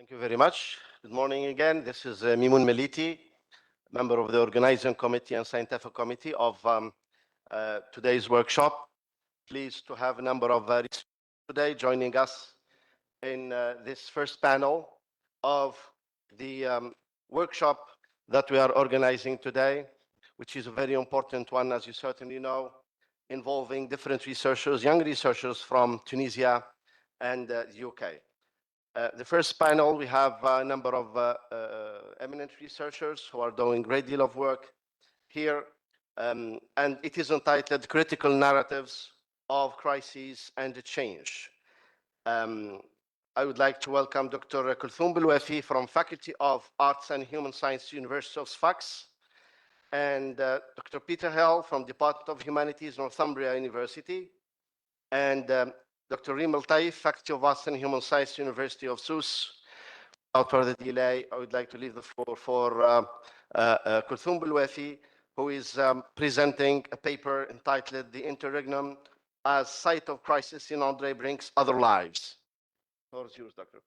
Thank you very much. Good morning again. This is Mimoun Meliti, member of the organizing committee and scientific committee of today's workshop. Pleased to have a number of researchers today joining us in this first panel of the workshop that we are organizing today, which is a very important one, as you certainly know, involving different researchers, young researchers from Tunisia and the UK. The first panel, we have a number of eminent researchers who are doing a great deal of work here, and it is entitled Critical Narratives of Crises and Change. I would like to welcome Dr. Kulthum Bilwafi from Faculty of Arts and Human Science, University of Sfax, and Dr. Peter Hill from Department of Humanities, Northumbria University, and Dr. Reem Al-Taif, Faculty of Arts and Human Science, University of Sousse. Without further delay, I would like to leave the floor for Kulthum Bilwafi, who is presenting a paper entitled The Interregnum as Site of Crisis in Andre Brink's Other Lives. The floor is yours, Doctor.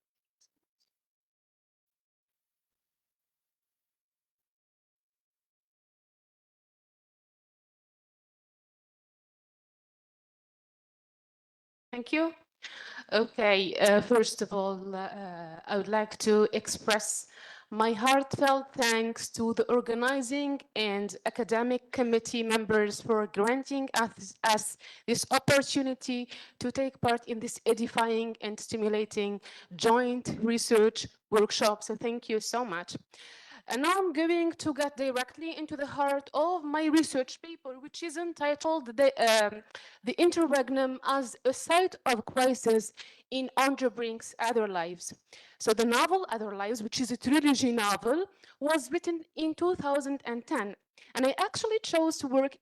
Thank you. Okay, first of all, I would like to express my heartfelt thanks to the organizing and academic committee members for granting us this opportunity to take part in this edifying and stimulating joint research workshop. So thank you so much. And now I'm going to get directly into the heart of my research paper, which is entitled The Interregnum as a Site of Crisis in Andre Brink's Other Lives. So the novel Other Lives, which is a trilogy novel, was written in 2010. And I actually chose to work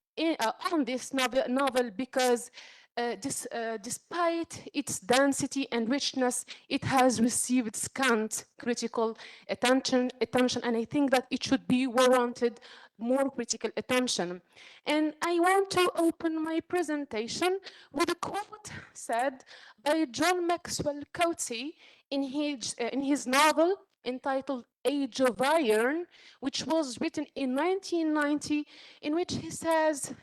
on this novel because despite its density and richness, it has received scant critical attention, and I think that it should be warranted more critical attention. And I want to open my presentation with a quote said by John Maxwell Coetzee in his novel entitled Age of Iron, which was written in 1990, in which he says,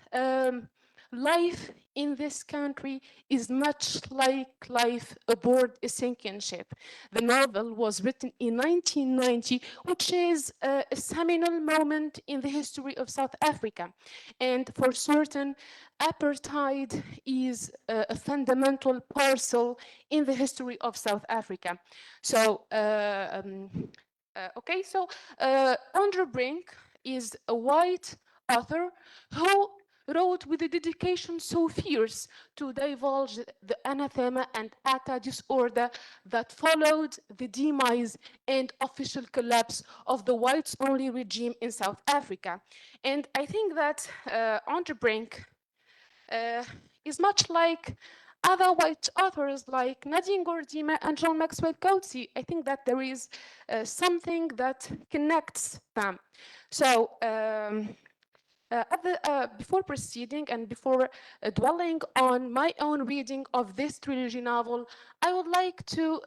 life in this country is much like life aboard a sinking ship. The novel was written in 1990, which is a seminal moment in the history of South Africa. And for certain, apartheid is a fundamental parcel in the history of South Africa. So, Andre Brink is a white author who wrote with a dedication so fierce to divulge the anathema and atta disorder that followed the demise and official collapse of the whites-only regime in South Africa. And I think that Andre Brink is much like other white authors like Nadine Gordimer and John Maxwell Coetzee. I think that there is something that connects them. So, before proceeding and before dwelling on my own reading of this trilogy novel, I would like to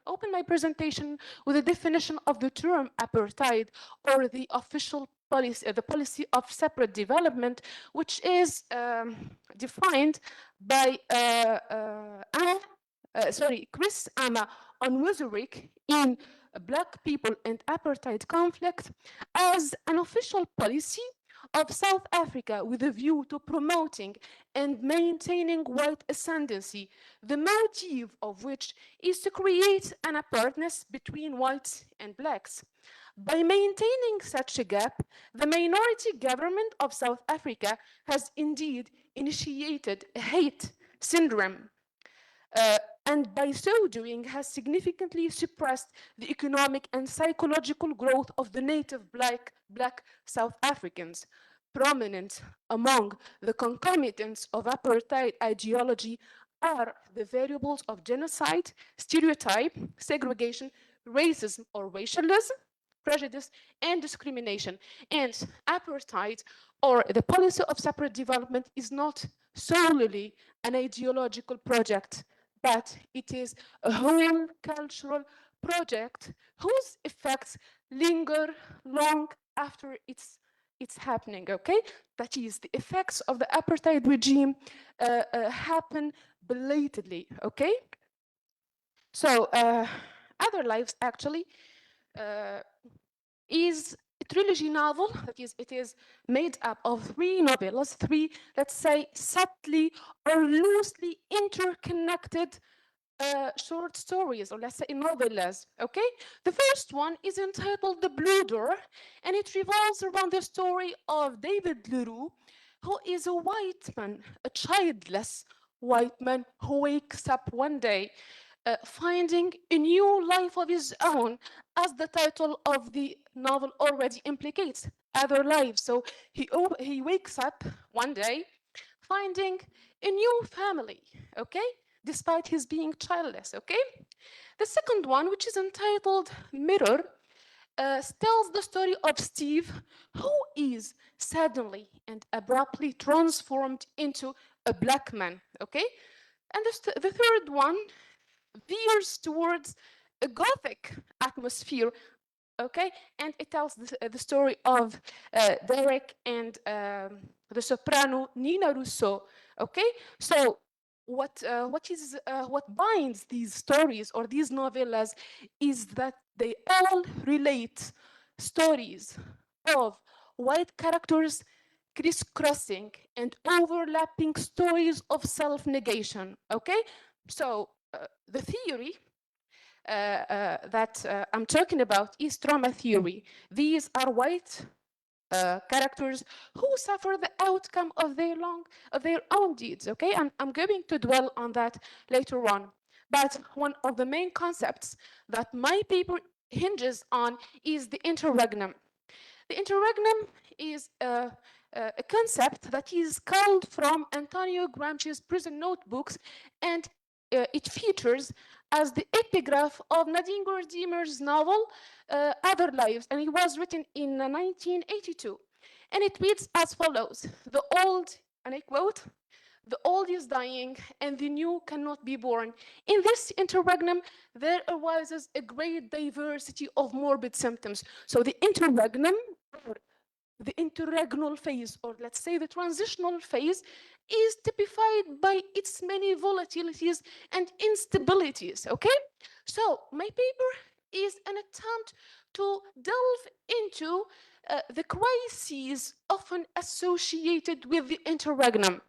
open my presentation with a definition of the term apartheid, or the official policy, the policy of separate development, which is defined by Chris Ama Onwuzurike in Black People and Apartheid Conflict as an official policy of South Africa with a view to promoting and maintaining white ascendancy, the motive of which is to create an apartness between whites and blacks. By maintaining such a gap, the minority government of South Africa has indeed initiated a hate syndrome, and by so doing has significantly suppressed the economic and psychological growth of the native black South Africans. Prominent among the concomitants of apartheid ideology are the variables of genocide, stereotype, segregation, racism or racialism, prejudice, and discrimination. And apartheid, or the policy of separate development, is not solely an ideological project, but it is a whole cultural, project whose effects linger long after it's happening, okay? That is, the effects of the apartheid regime happen belatedly, okay? So, Other Lives actually uh, is a trilogy novel. That is, it is made up of three novellas, three, let's say, subtly or loosely interconnected short stories, or let's say novellas, okay? The first one is entitled The Blue Door, and it revolves around the story of David Leroux, who is a white man, a childless white man who wakes up one day finding a new life of his own, as the title of the novel already implicates, other lives. So he wakes up one day finding a new family, okay? Despite his being childless, okay? The second one, which is entitled Mirror, tells the story of Steve, who is suddenly and abruptly transformed into a black man, okay? And the third one veers towards a gothic atmosphere, okay? And it tells the story of Derek and the soprano Nina Russo, okay? So what binds these stories or these novellas is that they all relate stories of white characters crisscrossing and overlapping stories of self-negation, okay? So the theory that I'm talking about is trauma theory. These are white characters who suffer the outcome of their own deeds. Okay, and I'm going to dwell on that later on. But one of the main concepts that my paper hinges on is the interregnum. The interregnum is a concept that is culled from Antonio Gramsci's prison notebooks, and it features as the epigraph of Nadine Gordimer's novel, Other Lives, and it was written in 1982. And it reads as follows: the old, and I quote, the old is dying and the new cannot be born. In this interregnum, there arises a great diversity of morbid symptoms. So the interregnum, or the interregnal phase, or let's say the transitional phase, is typified by its many volatilities and instabilities, okay? So my paper is an attempt to delve into the crises often associated with the interregnum.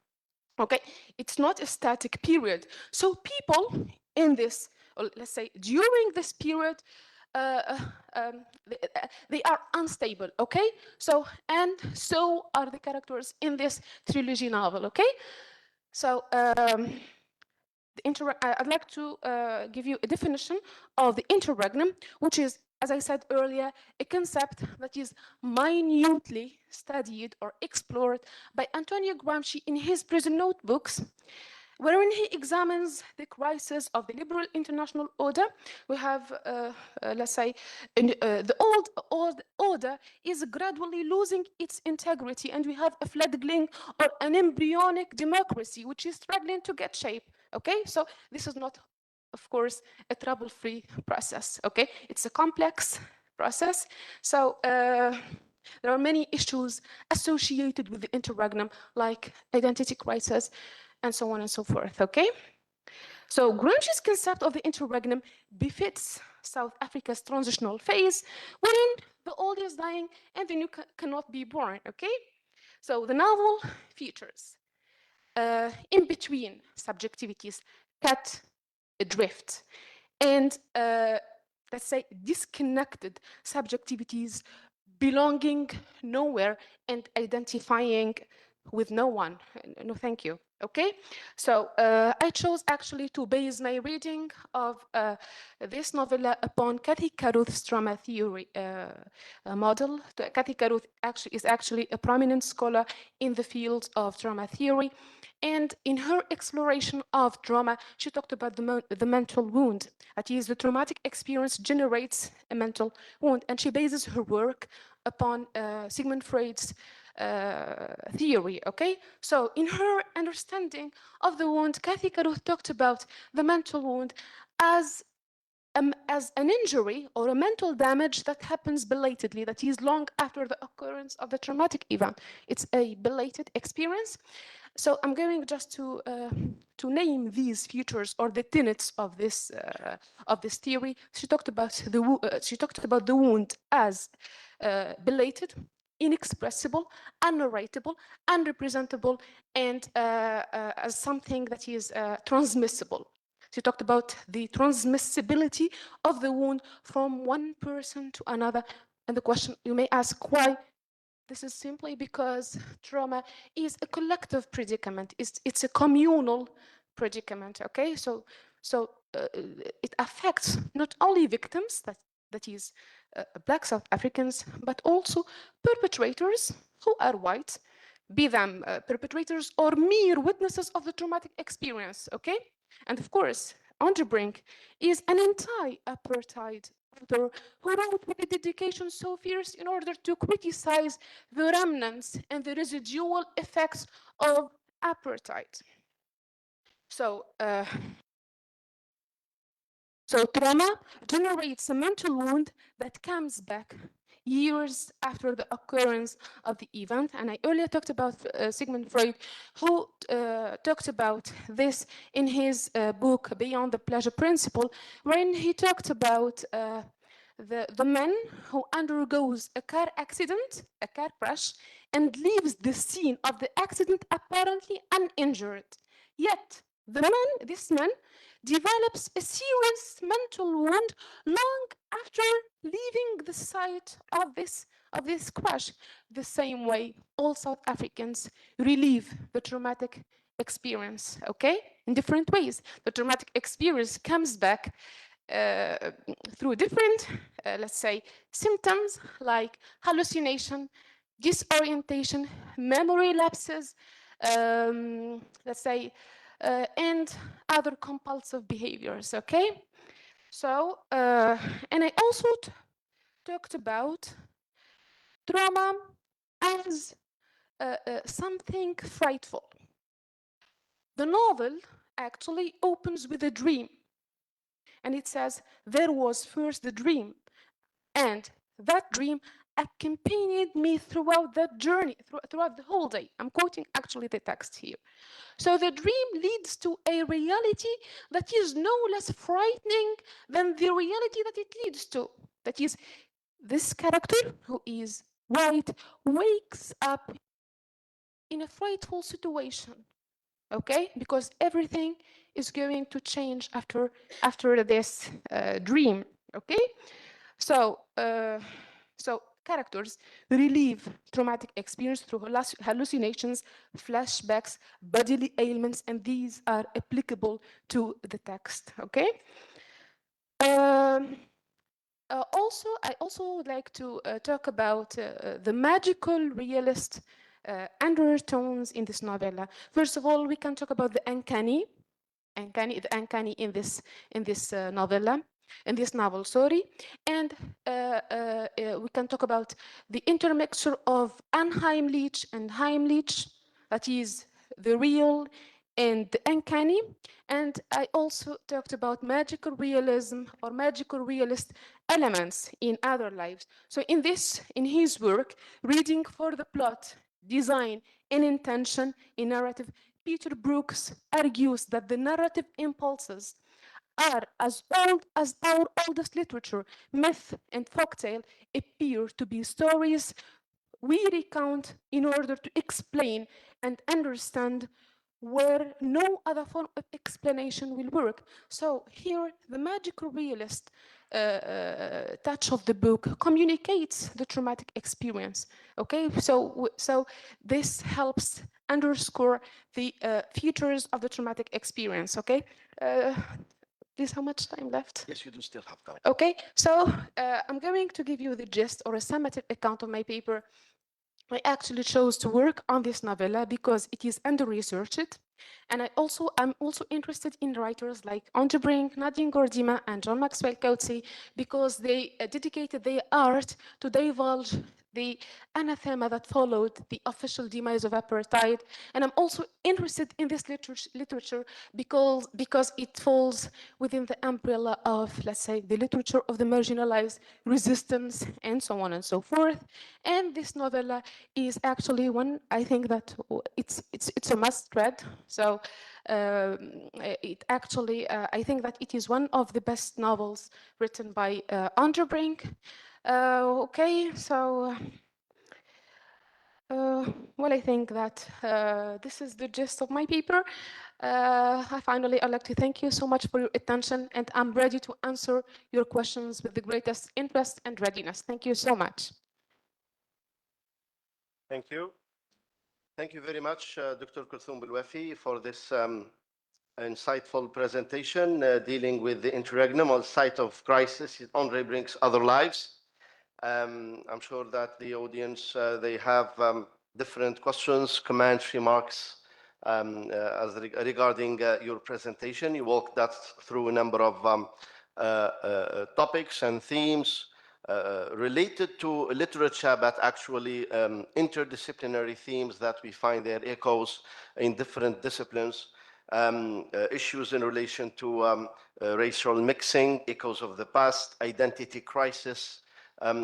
Okay, it's not a static period. So people in this, or let's say during this period, they are unstable, okay? So, and so are the characters in this trilogy novel, okay? So, I'd like to give you a definition of the interregnum, which is, as I said earlier, a concept that is minutely studied or explored by Antonio Gramsci in his prison notebooks, wherein he examines the crisis of the liberal international order. We have, let's say, the old order is gradually losing its integrity, and we have a fledgling or an embryonic democracy which is struggling to get shape. Okay, so this is not, of course, a trouble-free process. Okay, it's a complex process. So there are many issues associated with the interregnum, like identity crisis, and so on and so forth, okay? So Gramsci's concept of the interregnum befits South Africa's transitional phase, wherein the old is dying and the new cannot be born, okay? So the novel features in between subjectivities cut adrift, and let's say disconnected subjectivities belonging nowhere and identifying with no one. No, thank you. Okay, so I chose actually to base my reading of this novella upon Cathy Caruth's trauma theory model. Cathy Caruth is actually a prominent scholar in the field of trauma theory, and in her exploration of trauma, she talked about the mental wound. That is, the traumatic experience generates a mental wound, and she bases her work upon Sigmund Freud's theory, okay? So in her understanding of the wound, Cathy Caruth talked about the mental wound as as an injury or a mental damage that happens belatedly, that is long after the occurrence of the traumatic event. It's a belated experience. So I'm going just to name these features or the tenets of this theory. She talked about the wound as belated, inexpressible, unnarratable, unrepresentable, and as something that is transmissible. She talked about the transmissibility of the wound from one person to another. And the question you may ask, why? This is simply because trauma is a collective predicament. It's a communal predicament, okay? So it affects not only victims, that is Black South Africans, but also perpetrators who are white, be them perpetrators or mere witnesses of the traumatic experience, okay? And of course, Andre Brink is an anti-apartheid author who wrote with a dedication so fierce in order to criticize the remnants and the residual effects of apartheid. So, so trauma generates a mental wound that comes back years after the occurrence of the event. And I earlier talked about Sigmund Freud, who talked about this in his book, Beyond the Pleasure Principle, wherein he talked about the man who undergoes a car accident, a car crash, and leaves the scene of the accident apparently uninjured. Yet, this man develops a serious mental wound long after leaving the site of this crash. The same way all South Africans relive the traumatic experience, okay? In different ways. The traumatic experience comes back through different, let's say, symptoms like hallucination, disorientation, memory lapses, let's say, and other compulsive behaviors, okay? So, and I also talked about trauma as something frightful. The novel actually opens with a dream. And it says, there was first the dream. And that dream accompanied me throughout that journey, throughout the whole day. I'm quoting actually the text here. So the dream leads to a reality that is no less frightening than the reality that it leads to. That is, this character, who is white, wakes up in a frightful situation, okay? Because everything is going to change after this dream, okay? So, so characters relieve traumatic experience through hallucinations, flashbacks, bodily ailments, and these are applicable to the text, okay? I also would like to talk about the magical realist undertones in this novella. First of all, we can talk about the uncanny in this novella, in this novel, sorry. And we can talk about the intermixture of unheimlich and heimlich, that is the real and the uncanny. And I also talked about magical realism or magical realist elements in other lives. So in his work, Reading for the Plot, Design and Intention in Narrative, Peter Brooks argues that the narrative impulses are as old as our oldest literature. Myth and folktale appear to be stories we recount in order to explain and understand where no other form of explanation will work. So here, the magical realist touch of the book communicates the traumatic experience. Okay, so this helps underscore the features of the traumatic experience. Okay, please, how much time left? Yes, you do still have time. Okay, so I'm going to give you the gist or a summative account of my paper. I actually chose to work on this novella because it is under-researched. And I'm also interested in writers like Andre Brink, Nadine Gordima, and John Maxwell Coetzee because they dedicated their art to divulge the anathema that followed the official demise of apartheid. And I'm also interested in this literature because it falls within the umbrella of, let's say, the literature of the marginalized, resistance, and so on and so forth. And this novella is actually one, I think that it's a must read. So it actually, I think that it is one of the best novels written by Onderbrink. Okay, so well, I think that this is the gist of my paper. Finally, I'd like to thank you so much for your attention, and I'm ready to answer your questions with the greatest interest and readiness. Thank you so much. Thank you. Thank you very much, Dr. Kulthum Bilwafi, for this insightful presentation dealing with the interregnum or site of crisis. Andre brings other lives. I'm sure that the audience, they have different questions, comments, remarks regarding your presentation. You walked us through a number of topics and themes related to literature, but actually interdisciplinary themes that we find their echoes in different disciplines. Issues in relation to racial mixing, echoes of the past, identity crisis,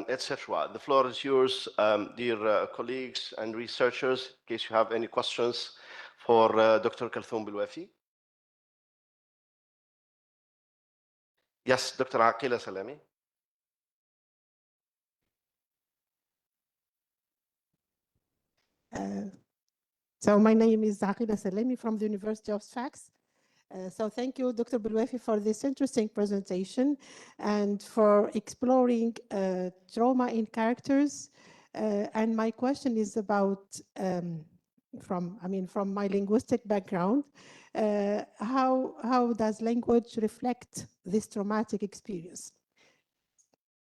etc. The floor is yours, dear colleagues and researchers, in case you have any questions for Dr. Kulthum Bilwafi. Yes, Dr. Aqila Salami. So my name is Aqila Salami from the University of Sfax. So thank you, Dr. Bilwafi, for this interesting presentation and for exploring trauma in characters. And my question is about, from my linguistic background, how does language reflect this traumatic experience?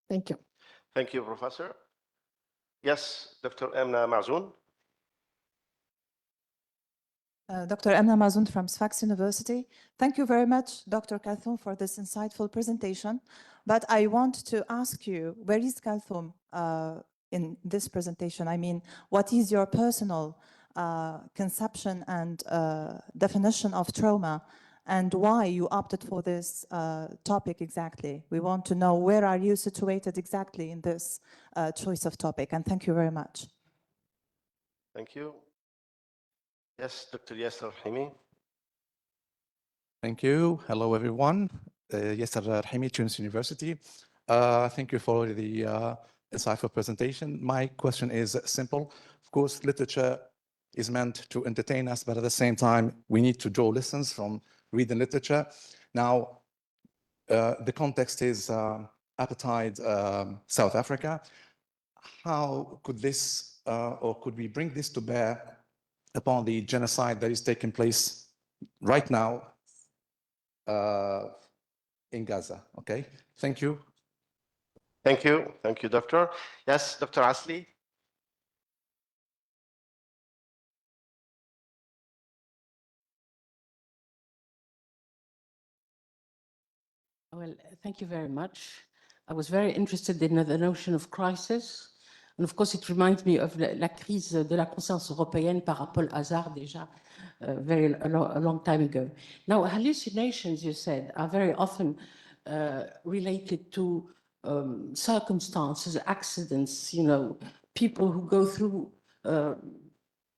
Thank you. Thank you, Professor. Yes, Dr. Emna Mazoun. Dr. Emna Mazoun from Sfax University. Thank you very much, Dr. Kulthum, for this insightful presentation. But I want to ask you, where is Kulthum in this presentation? I mean, what is your personal conception and definition of trauma, and why you opted for this topic exactly? We want to know, where are you situated exactly in this choice of topic? And thank you very much. Thank you. Yes, Dr. Yasser Rahimi. Thank you. Hello, everyone. Yasser Rahimi, Tunis University. Thank you for the insightful presentation. My question is simple. Of course, literature is meant to entertain us, but at the same time, we need to draw lessons from reading literature. Now, the context is apartheid, South Africa. How could this, or could we bring this to bear upon the genocide that is taking place right now in Gaza? Okay, thank you. Thank you. Thank you, Doctor. Yes, Dr. Asli. Well, thank you very much. I was very interested in the notion of crisis. And of course, it reminds me of la crise de la conscience européenne par Paul Hazard déjà a long time ago. Now, hallucinations, you said, are very often related to circumstances, accidents, you know, people who go through,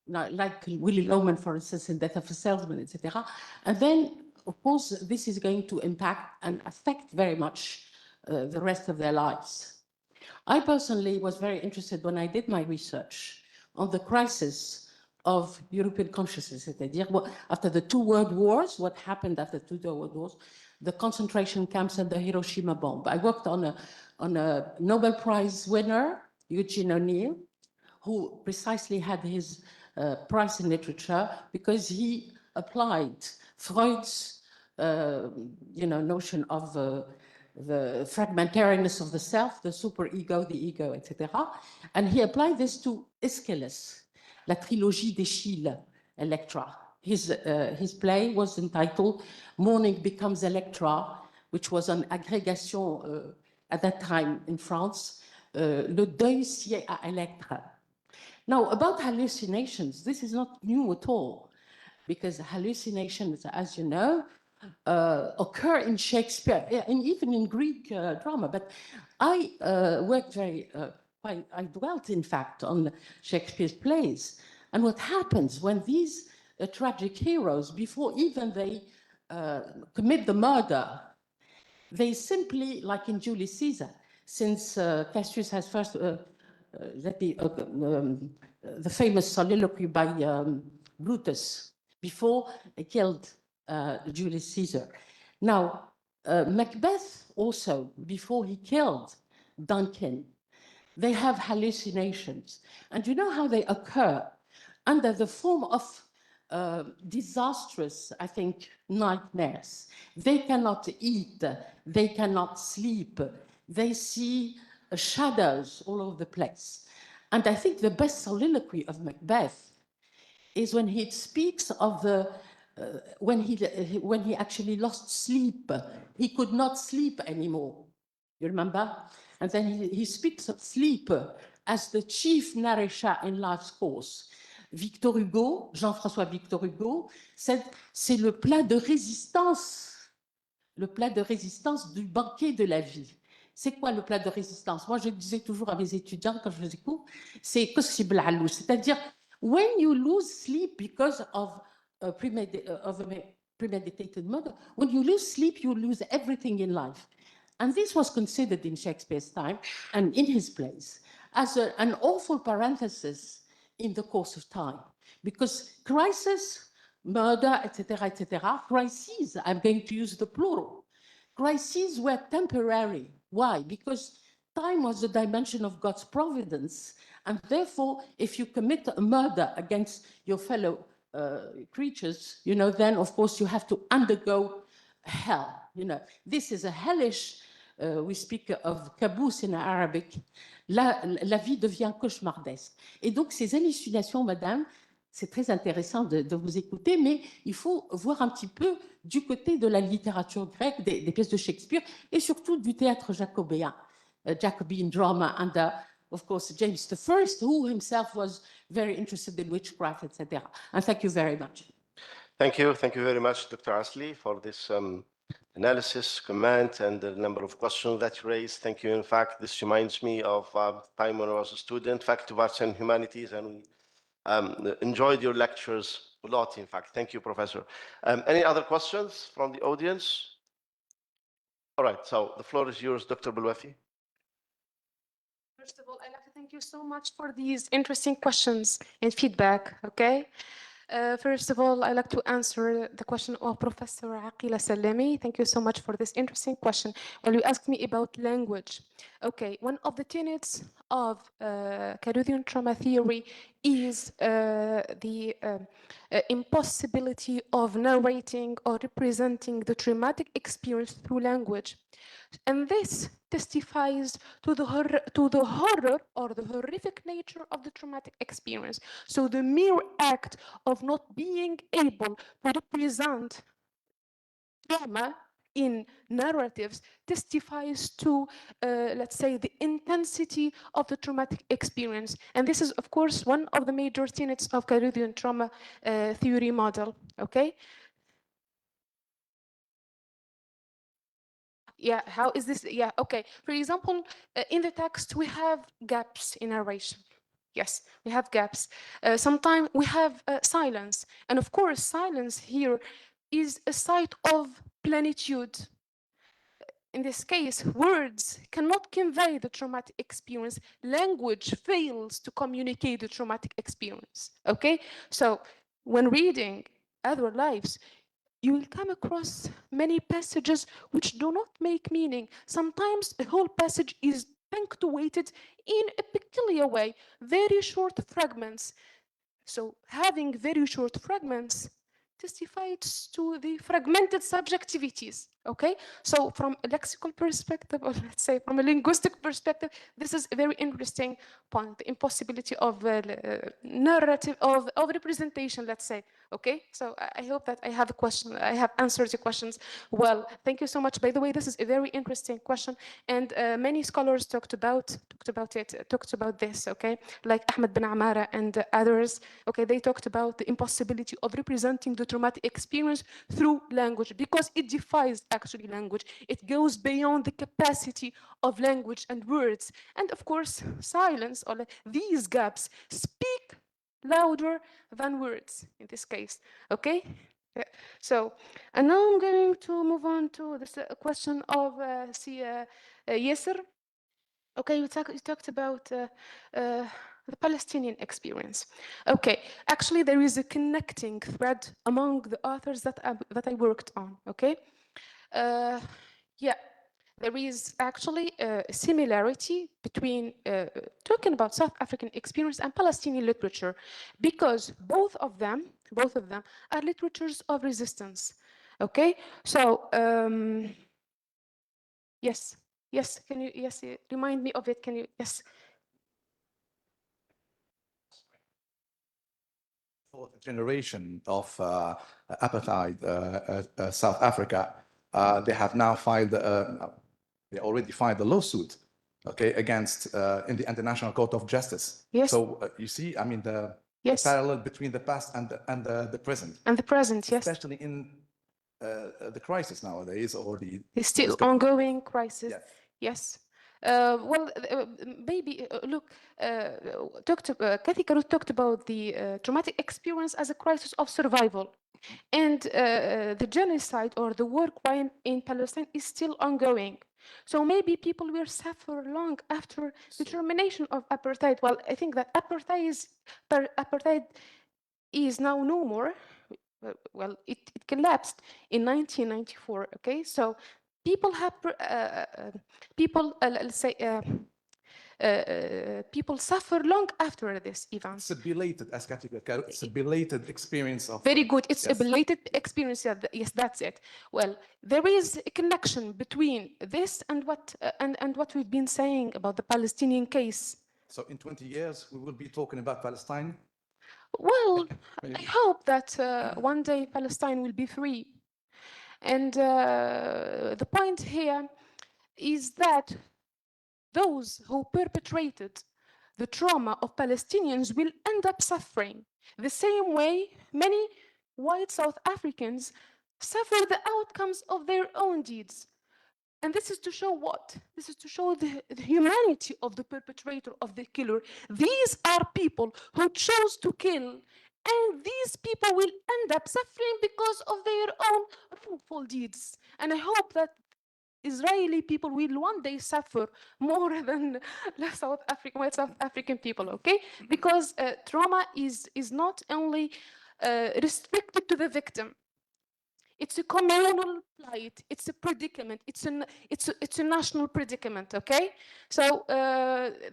like Willy Loman, for instance, in Death of a Salesman, etc. And then, of course, this is going to impact and affect very much the rest of their lives. I personally was very interested when I did my research on the crisis of European consciousness, c'est-à-dire after the two world wars, what happened after the two world wars, the concentration camps and the Hiroshima bomb. I worked on a Nobel Prize winner, Eugene O'Neill, who precisely had his prize in literature because he applied Freud's notion of the fragmentariness of the self, the superego, the ego, etc. And he applied this to Aeschylus, La Trilogie d'Eschyle, Electra. His play was entitled Morning Becomes Electra, which was an aggregation at that time in France le deuil sied à Electra. Now, about hallucinations, this is not new at all, because hallucinations, as you know, occur in Shakespeare and even in Greek drama. But I worked I dwelt, in fact, on Shakespeare's plays. And what happens when these tragic heroes, before even they commit the murder, they simply, like in Julius Caesar, since Cassius has first, the famous soliloquy by Brutus, before he killed Julius Caesar. Now, Macbeth also, before he killed Duncan, they have hallucinations. And you know how they occur? Under the form of disastrous, I think, nightmares. They cannot eat, they cannot sleep, they see shadows all over the place. And I think the best soliloquy of Macbeth is when he speaks of the when he actually lost sleep. He could not sleep anymore. You remember? And then he speaks of sleep as the chief narrator in life's course. Victor Hugo, Jean-François Victor Hugo, c'est le plat de résistance du banquet de la vie. C'est quoi le plat de résistance? Moi, je disais toujours à mes étudiants quand je faisais cours, c'est c'est-à-dire when you lose sleep because of a premeditated murder, when you lose sleep, you lose everything in life. And this was considered in Shakespeare's time and in his plays as an awful parenthesis in the course of time. Because crisis, murder, etc., crises, I'm going to use the plural. Crises were temporary. Why? Because time was the dimension of God's providence. And therefore, if you commit a murder against your fellow creatures, you know, then of course you have to undergo hell. You know, this is a hellish, we speak of caboose in Arabic. La vie devient cauchemardesque. Et donc ces hallucinations, madame, c'est très intéressant de vous écouter, mais il faut voir un petit peu du côté de la littérature grecque, des pièces de Shakespeare, et surtout du théâtre jacobéen, Jacobean drama, and of course James I, who himself was very interested in witchcraft, etc. And thank you very much. Thank you very much, Dr. Asli, for this analysis, comment, and the number of questions that you raised. Thank you. In fact, this reminds me of time when I was a student, Faculty of Arts and Humanities, and we enjoyed your lectures a lot, in fact. Thank you, Professor. Any other questions from the audience? All right, so the floor is yours, Dr. Belwafi. First of all, I'd like to thank you so much for these interesting questions and feedback, okay? First of all, I'd like to answer the question of Professor Aqila Salami. Thank you so much for this interesting question. Well, you asked me about language. Okay, one of the tenets of Cartesian trauma theory is the impossibility of narrating or representing the traumatic experience through language. And this testifies to the horror or the horrific nature of the traumatic experience. So the mere act of not being able to represent trauma in narratives testifies to, let's say, the intensity of the traumatic experience. And this is, of course, one of the major tenets of Cartesian trauma theory model, okay? Yeah, how is this? Yeah, okay. For example, in the text, we have gaps in narration. Yes, we have gaps. Sometimes we have silence. And of course, silence here is a site of plenitude. In this case, words cannot convey the traumatic experience. Language fails to communicate the traumatic experience, okay? So when reading other lives, you will come across many passages which do not make meaning. Sometimes the whole passage is punctuated in a peculiar way, very short fragments. So having very short fragments testifies to the fragmented subjectivities, okay? So from a lexical perspective, or let's say from a linguistic perspective, this is a very interesting point, the impossibility of narrative, of representation, let's say, Okay, so I hope that I have a question. I have answered your questions well. Thank you so much. By the way, this is a very interesting question, and many scholars talked about this. Okay, like Ahmed bin Amara and others. Okay, they talked about the impossibility of representing the traumatic experience through language because it defies actually language. It goes beyond the capacity of language and words, and of course, silence or these gaps speak louder than words in this case. Okay. Yeah. So, and now I'm going to move on to this question of Yasser. Okay, you talked about the Palestinian experience. Okay, actually, there is a connecting thread among the authors that I worked on. Okay, yeah, there is actually a similarity between talking about South African experience and Palestinian literature, because both of them are literatures of resistance. Okay, so yes, can you remind me of it? Can you yes? Fourth generation of apartheid South Africa, they have now filed, they already filed a lawsuit, okay, against in the International Court of Justice. Yes. So you see, I mean, the parallel between the past and the present. And the present, yes. Especially in the crisis nowadays, or the still ongoing crisis. Yes. Well, maybe look, Kathy Karut talked about the traumatic experience as a crisis of survival. And the genocide or the war crime in Palestine is still ongoing. So maybe people will suffer long after the termination of apartheid. Well, I think that apartheid is now no more. Well, it collapsed in 1994. Okay, so people have let's say. People suffer long after this event. It's a belated, as it's a belated experience of. Very good. It's a belated experience. Yes, that's it. Well, there is a connection between this and what we've been saying about the Palestinian case. So in 20 years, we will be talking about Palestine. Well, I hope that one day Palestine will be free. And the point here is that those who perpetrated the trauma of Palestinians will end up suffering the same way many white South Africans suffer the outcomes of their own deeds. And this is to show what? This is to show the humanity of the perpetrator, of the killer. These are people who chose to kill, and these people will end up suffering because of their own wrongful deeds. And I hope that Israeli people will one day suffer more than white South African people, okay? Because trauma is not only restricted to the victim. It's a communal plight. It's a predicament. It's a national predicament. Okay. So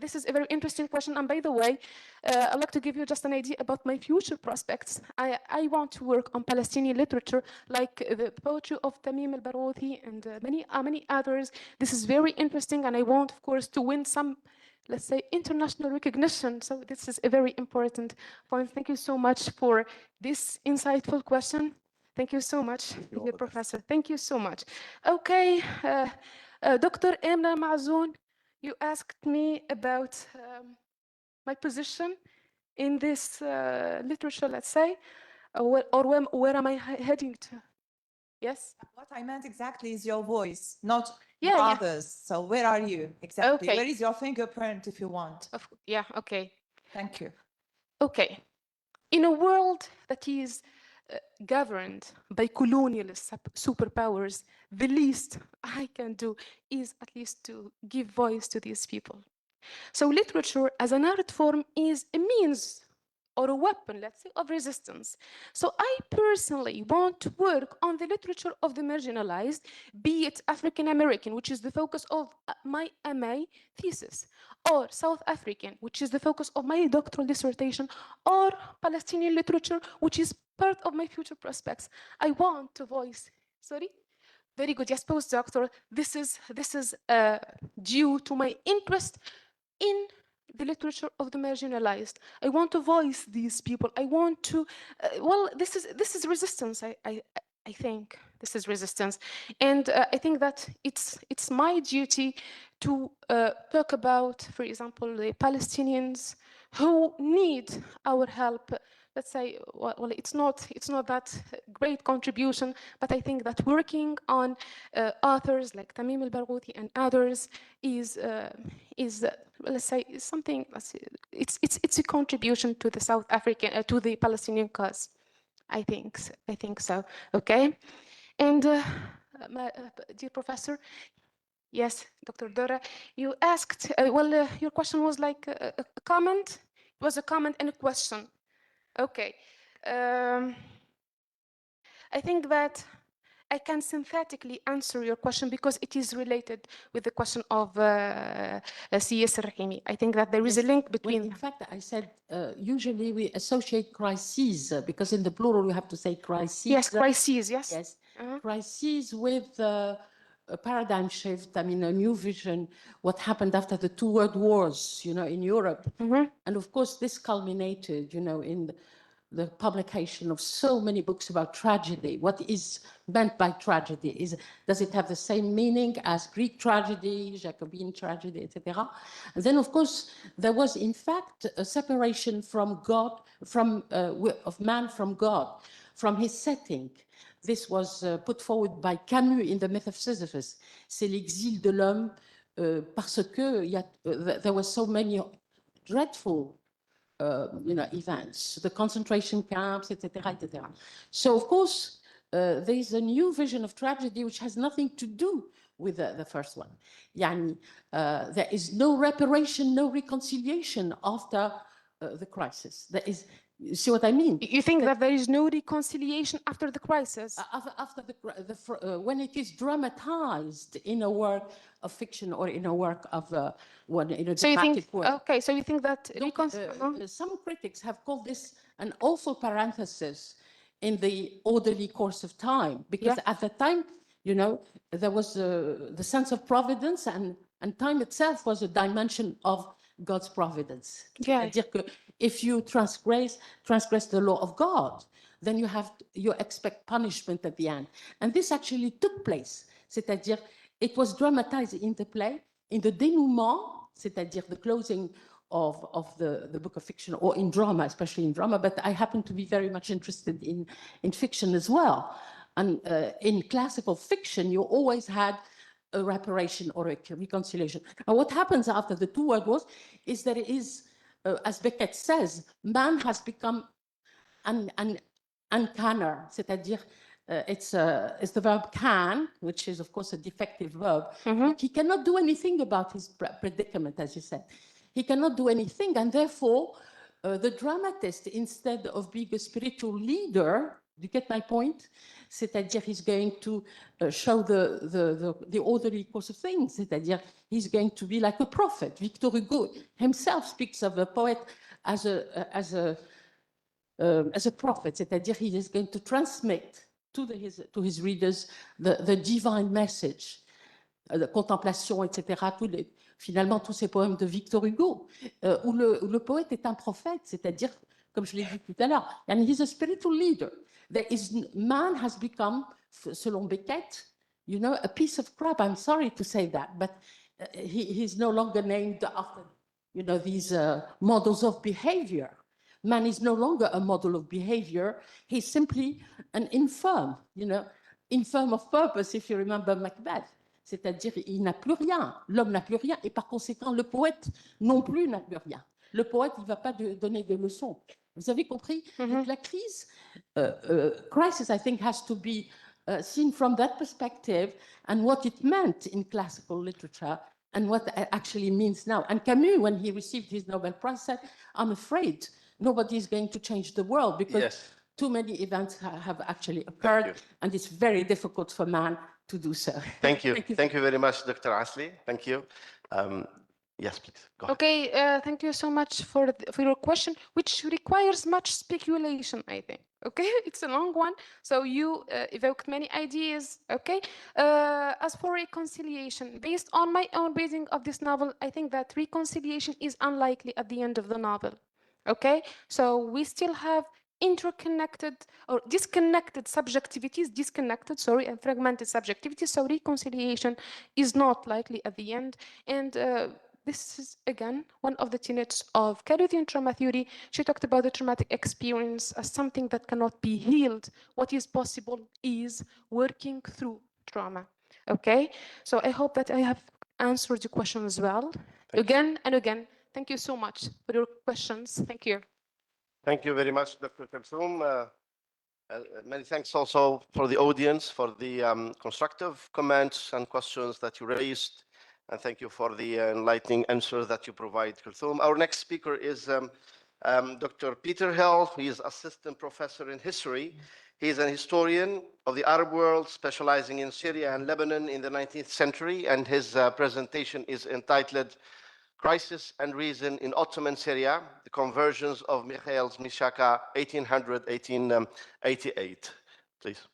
this is a very interesting question. And by the way, I'd like to give you just an idea about my future prospects. I want to work on Palestinian literature, like the poetry of Tamim al-Barouthi and many others. This is very interesting, and I want, of course, to win some, let's say, international recognition. So this is a very important point. Thank you so much for this insightful question. Thank you so much, dear Professor. Thank you so much. Okay, Dr. Emna Mazoun, you asked me about my position in this literature, let's say, or where am I heading to? Yes? What I meant exactly is your voice, not others. So where are you exactly? Okay. Where is your fingerprint if you want? Yeah, okay. Thank you. Okay. In a world that is governed by colonialist superpowers, the least I can do is at least to give voice to these people. So literature as an art form is a means or a weapon, let's say, of resistance. So I personally want to work on the literature of the marginalized, be it African American, which is the focus of my MA thesis, or South African, which is the focus of my doctoral dissertation, or Palestinian literature, which is part of my future prospects. I want to voice, sorry? Very good, yes, postdoctoral. This is due to my interest in the literature of the marginalized. I want to voice these people. I want to, well, this is resistance. I think this is resistance, and I think that it's my duty to talk about, for example, the Palestinians who need our help. Let's say, well, it's not that great contribution, but I think that working on authors like Tamim al-Barghouti and others is let's say something. It's a contribution to the South African to the Palestinian cause. I think so. Okay, and dear professor, yes, Dr. Dora, you asked. Well, your question was like a comment. It was a comment and a question. Okay. I think that I can synthetically answer your question because it is related with the question of C.S. Rahimi. I think that there is a link between. Well, in fact, I said usually we associate crises because in the plural you have to say crises. Yes, crises. Yes. Yes, crises with a paradigm shift. I mean, a new vision. What happened after the two world wars? You know, in Europe, and of course, this culminated. You know, in the publication of so many books about tragedy. What is meant by tragedy? Does it have the same meaning as Greek tragedy, Jacobean tragedy, etc.? And then, of course, there was in fact a separation from God, of man from God, from his setting. This was put forward by Camus in The Myth of Sisyphus. C'est l'exil de l'homme parce que there were so many dreadful events, the concentration camps, etc., etc. So, of course, there is a new vision of tragedy which has nothing to do with the first one. Yani, there is no reparation, no reconciliation after the crisis. There is, you see what I mean? You think that there is no reconciliation after the crisis? After when it is dramatized in a work of fiction or in a work of so you think, work. okay, so you think that some critics have called this an awful parenthesis in the orderly course of time, because at the time, you know, there was the sense of providence, and time itself was a dimension of God's providence. C'est-à-dire que if you transgress the law of God, then you expect punishment at the end. And this actually took place. C'est-à-dire, it was dramatized in the play, in the dénouement, c'est-à-dire the closing of the book of fiction, or in drama, especially in drama, but I happen to be very much interested in fiction as well. And in classical fiction, you always had a reparation or a reconciliation. And what happens after the two world wars is that it is, as Beckett says, man has become an canner, c'est-à-dire it's the verb can, which is of course a defective verb. He cannot do anything about his predicament, as you said. He cannot do anything, and therefore the dramatist, instead of being a spiritual leader, do you get my point? C'est-à-dire he's going to show the orderly course of things. C'est-à-dire he's going to be like a prophet. Victor Hugo himself speaks of a poet as a prophet. C'est-à-dire he is going to transmit to his readers the divine message, la contemplation, etc. Finalement, tous ces poèmes de Victor Hugo, où le poète est un prophète, c'est-à-dire, comme je l'ai dit tout à l'heure, and he's a spiritual leader. Man has become, selon Beckett, you know, a piece of crap. I'm sorry to say that, but he's no longer named after, you know, these models of behavior. Man is no longer a model of behavior. He's simply an infirm, you know, infirm of purpose, if you remember Macbeth. C'est-à-dire, il n'a plus rien. L'homme n'a plus rien, et par conséquent, le poète non plus n'a plus rien. Le poète, il ne va pas donner des leçons. Vous avez compris? Donc, la crise, crisis, I think, has to be seen from that perspective, and what it meant in classical literature, and what it actually means now. And Camus, when he received his Nobel Prize, said, I'm afraid nobody is going to change the world, because too many events have actually occurred, and it's very difficult for man to do so. Thank you. Thank you very much, Dr. Asli. Thank you. Yes, please, go ahead. Okay, thank you so much for your question, which requires much speculation, I think. Okay, it's a long one, so you evoked many ideas. Okay, as for reconciliation, based on my own reading of this novel, I think that reconciliation is unlikely at the end of the novel. Okay, so we still have interconnected or disconnected subjectivities, and fragmented subjectivities. So reconciliation is not likely at the end, and this is, again, one of the tenets of Cartesian trauma theory. She talked about the traumatic experience as something that cannot be healed. What is possible is working through trauma. Okay, so I hope that I have answered your question as well. Again and again, thank you so much for your questions. Thank you. Thank you very much, Dr. Kalsoum. Many thanks also for the audience for the constructive comments and questions that you raised. And thank you for the enlightening answers that you provide, Kalsoum. Our next speaker is Dr. Peter Hill. He is assistant professor in history. He is an historian of the Arab world, specializing in Syria and Lebanon in the 19th century. And his presentation is entitled Crisis and Reason in Ottoman Syria, the Conversions of Mikhail Mishaka, 1800-1888. Please.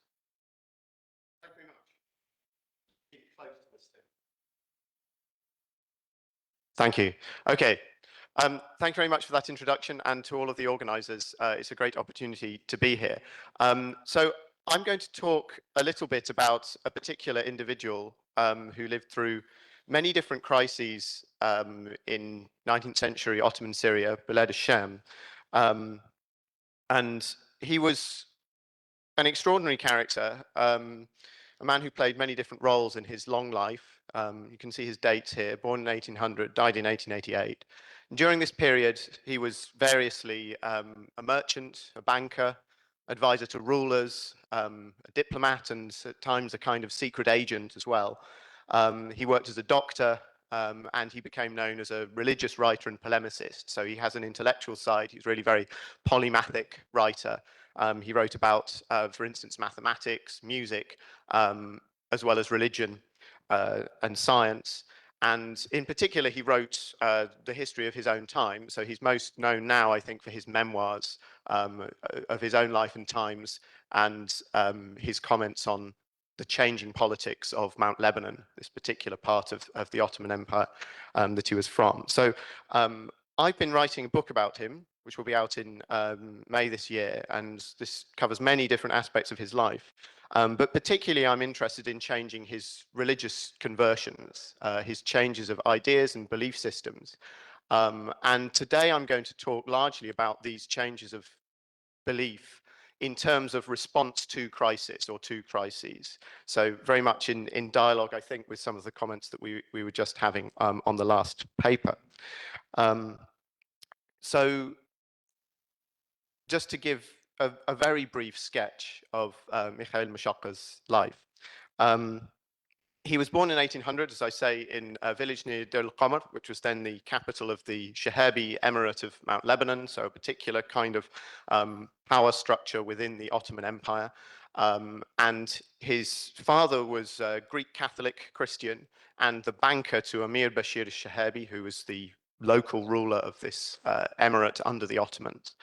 Thank you. Okay. Thank you very much for that introduction, and to all of the organizers. It's a great opportunity to be here. So I'm going to talk a little bit about a particular individual who lived through many different crises in 19th century Ottoman Syria, Bilad al-Sham. And he was an extraordinary character, a man who played many different roles in his long life. You can see his dates here: born in 1800, died in 1888. During this period, he was variously a merchant, a banker, advisor to rulers, a diplomat, and at times a kind of secret agent as well. He worked as a doctor, and he became known as a religious writer and polemicist. So he has an intellectual side. He's really very polymathic writer. He wrote about, for instance, mathematics, music, as well as religion and science. And in particular, he wrote the history of his own time. So he's most known now, I think, for his memoirs of his own life and times, and his comments on the changing politics of Mount Lebanon, this particular part of the Ottoman Empire that he was from. So I've been writing a book about him, which will be out in May this year, and this covers many different aspects of his life. But particularly, I'm interested in changing his religious conversions, his changes of ideas and belief systems. And today I'm going to talk largely about these changes of belief in terms of response to crisis or to crises. So very much in dialogue, I think, with some of the comments that we were just having on the last paper. So just to give a very brief sketch of Mikhail Mishaka's life. He was born in 1800, as I say, in a village near Deir al-Qamar, which was then the capital of the Shahabi Emirate of Mount Lebanon, so a particular kind of power structure within the Ottoman Empire. And his father was a Greek Catholic Christian and the banker to Amir Bashir al-Shahabi, who was the local ruler of this emirate under the Ottomans.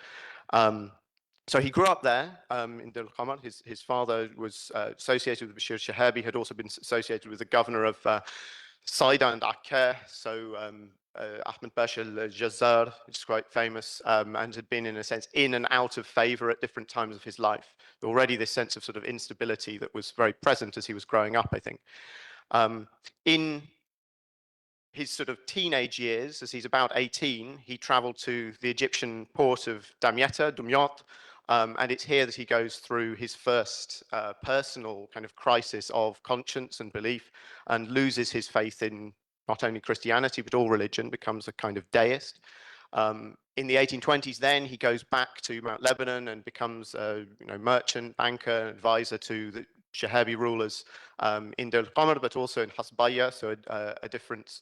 So he grew up there in Deir al-Qamar. His father was associated with Bashir al-Shahabi, had also been associated with the governor of Saida and Akkar, so Ahmed Pasha al-Jazzar, which is quite famous, and had been, in a sense, in and out of favor at different times of his life. Already this sense of sort of instability that was very present as he was growing up, I think. In his sort of teenage years, as he's about 18, he traveled to the Egyptian port of Damietta, Dumyat, and it's here that he goes through his first personal kind of crisis of conscience and belief, and loses his faith in not only Christianity, but all religion, becomes a kind of deist. In the 1820s, then he goes back to Mount Lebanon and becomes a merchant, banker, advisor to the Shahabi rulers in Deir al-Qamar, but also in Hasbaya, so a different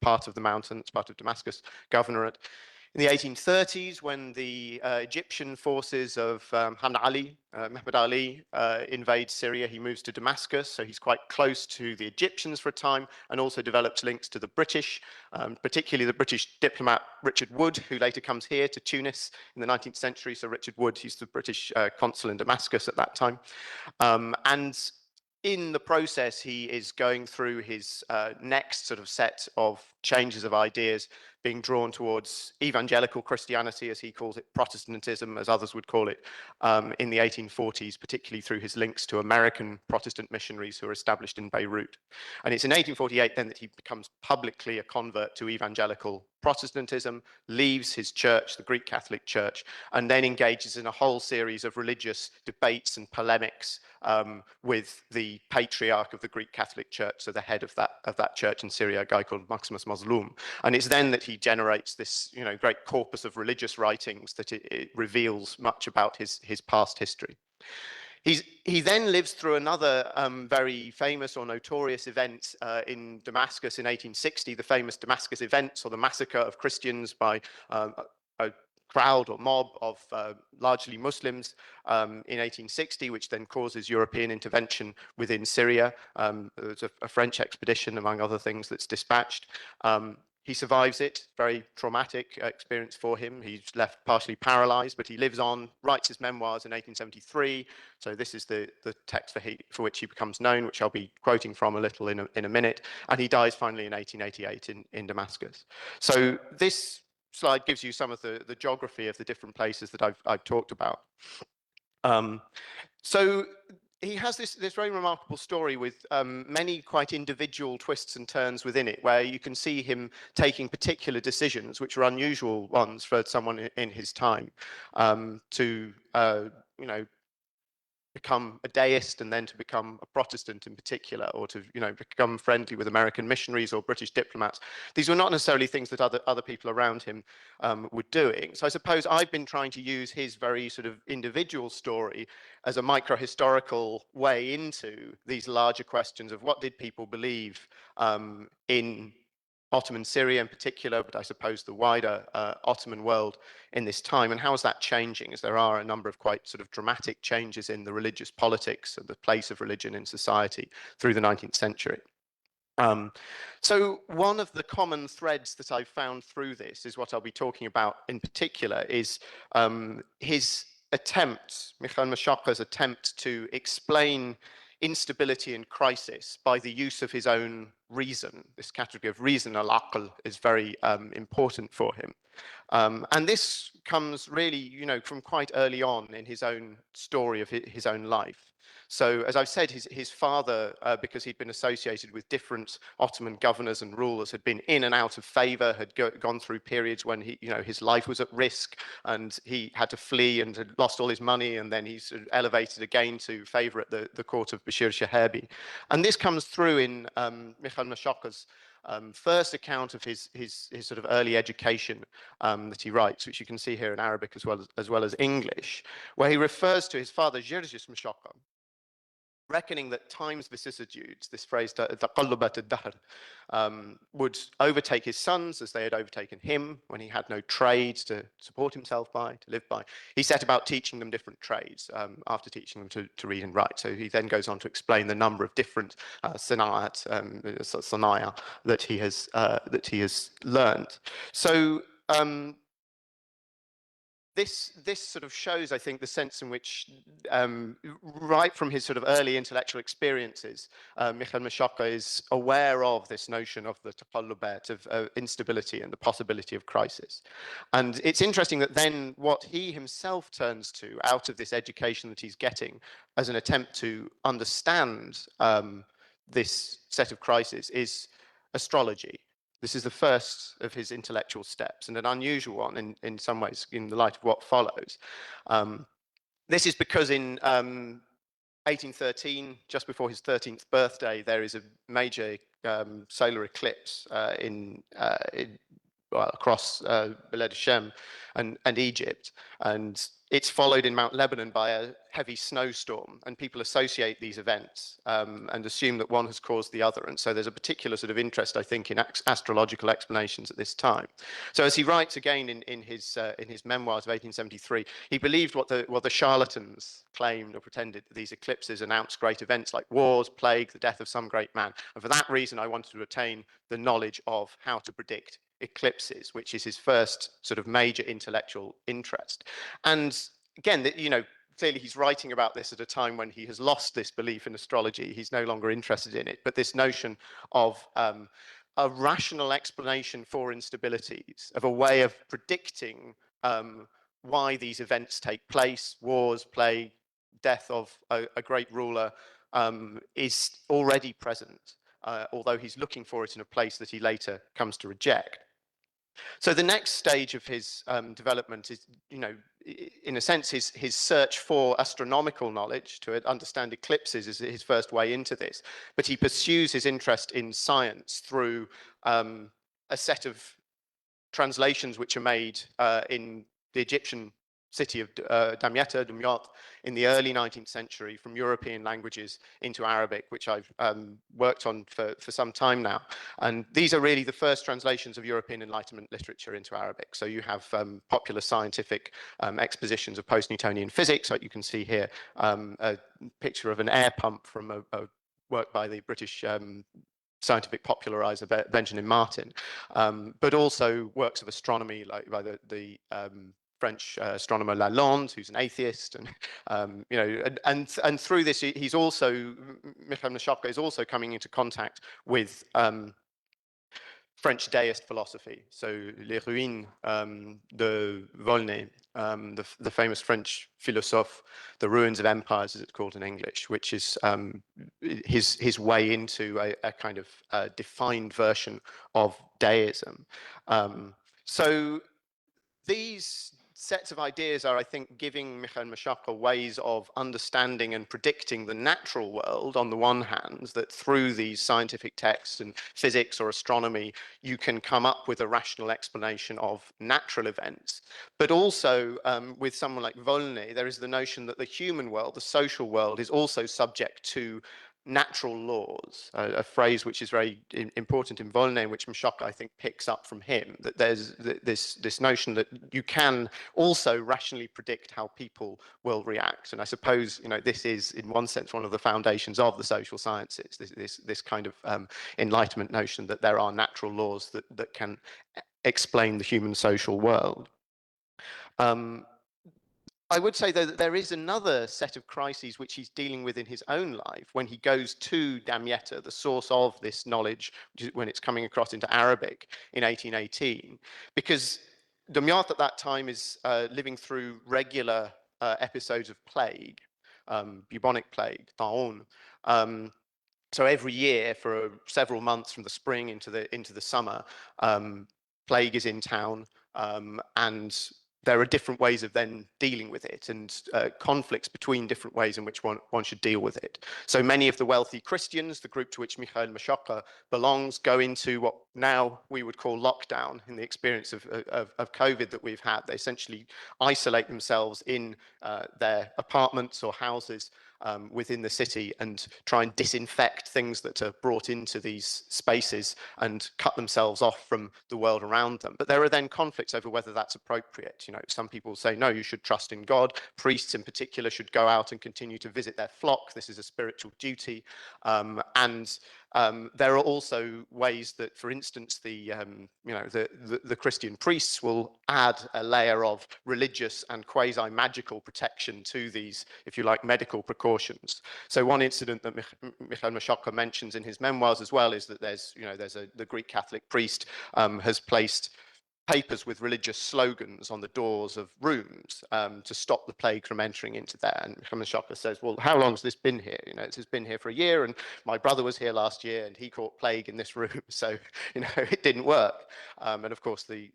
part of the mountains, part of Damascus governorate. In the 1830s, when the Egyptian forces of Mehmed Ali invade Syria, he moves to Damascus, so he's quite close to the Egyptians for a time, and also develops links to the British, particularly the British diplomat Richard Wood, who later comes here to Tunis in the 19th century. So Richard Wood, he's the British consul in Damascus at that time. And in the process, he is going through his next sort of set of changes of ideas, being drawn towards evangelical Christianity, as he calls it, Protestantism, as others would call it, in the 1840s, particularly through his links to American Protestant missionaries who are established in Beirut. And it's in 1848 then that he becomes publicly a convert to evangelical Protestantism, leaves his church, the Greek Catholic Church, and then engages in a whole series of religious debates and polemics with the patriarch of the Greek Catholic Church, so the head of that church in Syria, a guy called Maximus Mazloum. And it's then that he generates this, great corpus of religious writings that it reveals much about his past history. He then lives through another very famous or notorious event in Damascus in 1860, the famous Damascus events, or the massacre of Christians by a crowd or mob of largely Muslims in 1860, which then causes European intervention within Syria. There's a French expedition, among other things, that's dispatched. He survives it, very traumatic experience for him. He's left partially paralyzed, but he lives on, writes his memoirs in 1873. So this is the text for which he becomes known, which I'll be quoting from a little in a minute. And he dies finally in 1888 in Damascus. So this slide gives you some of the geography of the different places that I've talked about. So he has this very remarkable story with many quite individual twists and turns within it, where you can see him taking particular decisions, which are unusual ones for someone in his time, to become a deist and then to become a Protestant in particular, or to become friendly with American missionaries or British diplomats. These were not necessarily things that other people around him were doing. So I suppose I've been trying to use his very sort of individual story as a micro-historical way into these larger questions of what did people believe in Ottoman Syria in particular, but I suppose the wider Ottoman world in this time, and how is that changing, as there are a number of quite sort of dramatic changes in the religious politics and the place of religion in society through the 19th century. So one of the common threads that I've found through this is what I'll be talking about in particular is his attempt, Mikhail Mashaqa's attempt to explain instability and crisis by the use of his own reason. This category of reason, al-aql, is very important for him. And this comes really, from quite early on in his own story of his own life. So as I've said, his father, because he'd been associated with different Ottoman governors and rulers, had been in and out of favor, had gone through periods when his life was at risk and he had to flee and had lost all his money, and then he's sort of elevated again to favor at the court of Bashir Shahabi. And this comes through in Mikhail Mashaqa's first account of his sort of early education that he writes, which you can see here in Arabic as well as English, where he refers to his father, Jirjis Mashaqa, reckoning that time's vicissitudes, this phrase, taqallubat ad-dahr, would overtake his sons as they had overtaken him when he had no trades to support himself by, to live by. He set about teaching them different trades after teaching them to read and write. So he then goes on to explain the number of different sanaya that he has learned. So this sort of shows, I think, the sense in which, right from his sort of early intellectual experiences, Mikhail Mashaqa is aware of this notion of the taqallubat, of instability and the possibility of crisis. And it's interesting that then what he himself turns to out of this education that he's getting as an attempt to understand this set of crises is astrology. This is the first of his intellectual steps, and an unusual one in some ways in the light of what follows. This is because in 1813, just before his 13th birthday, there is a major solar eclipse across Bilad Shem and Egypt. And it's followed in Mount Lebanon by a heavy snowstorm, and people associate these events and assume that one has caused the other. And so there's a particular sort of interest, I think, in astrological explanations at this time. So as he writes again in his memoirs of 1873, he believed what the charlatans claimed or pretended, that these eclipses announced great events like wars, plague, the death of some great man. And for that reason, I wanted to attain the knowledge of how to predict eclipses, which is his first sort of major intellectual interest. And again, you know, clearly he's writing about this at a time when he has lost this belief in astrology. He's no longer interested in it. But this notion of a rational explanation for instabilities, of a way of predicting why these events take place, wars, plague, death of a great ruler, is already present, although he's looking for it in a place that he later comes to reject. So the next stage of his development is, you know, in a sense, his search for astronomical knowledge to understand eclipses is his first way into this. But he pursues his interest in science through a set of translations which are made in the Egyptian city of Damietta, Dumyat, in the early 19th century from European languages into Arabic, which I've worked on for some time now. And these are really the first translations of European Enlightenment literature into Arabic. So you have popular scientific expositions of post-Newtonian physics, like you can see here, a picture of an air pump from a work by the British scientific popularizer Benjamin Martin, but also works of astronomy like by the French astronomer Lalande, who's an atheist, and you know, and through this, he's also, Michael Mashaka is also coming into contact with French deist philosophy. So Les Ruines de Volney, the famous French philosophe, the ruins of empires, as it's called in English, which is his way into a kind of defined version of deism. So these sets of ideas are, I think, giving Michael Mashaka ways of understanding and predicting the natural world on the one hand, that through these scientific texts and physics or astronomy, you can come up with a rational explanation of natural events. But also with someone like Volney, there is the notion that the human world, the social world, is also subject to natural laws, a phrase which is very important in Volney, which Mashaka, I think, picks up from him, that there's this notion that you can also rationally predict how people will react. And I suppose, you know, this is, in one sense, one of the foundations of the social sciences, this kind of Enlightenment notion that there are natural laws that can explain the human social world. I would say, though, that there is another set of crises which he's dealing with in his own life when he goes to Damietta, the source of this knowledge, when it's coming across into Arabic in 1818, because Dumyat at that time is living through regular episodes of plague, bubonic plague, ta'un. So every year for several months from the spring into the summer, plague is in town, and there are different ways of then dealing with it, and conflicts between different ways in which one should deal with it. So many of the wealthy Christians, the group to which Michael Mashaka belongs, go into what now we would call lockdown in the experience of COVID that we've had. They essentially isolate themselves in their apartments or houses within the city and try and disinfect things that are brought into these spaces and cut themselves off from the world around them. But there are then conflicts over whether that's appropriate. You know, some people say, no, you should trust in God. Priests in particular should go out and continue to visit their flock. This is a spiritual duty. There are also ways that, for instance, the Christian priests will add a layer of religious and quasi-magical protection to these, if you like, medical precautions. So one incident that Michael Mashaka mentions in his memoirs as well is that the Greek Catholic priest has placed papers with religious slogans on the doors of rooms to stop the plague from entering into there. And Mashaka says, well, how long has this been here? You know, it's been here for a year, and my brother was here last year and he caught plague in this room. So, you know, it didn't work. And of course, the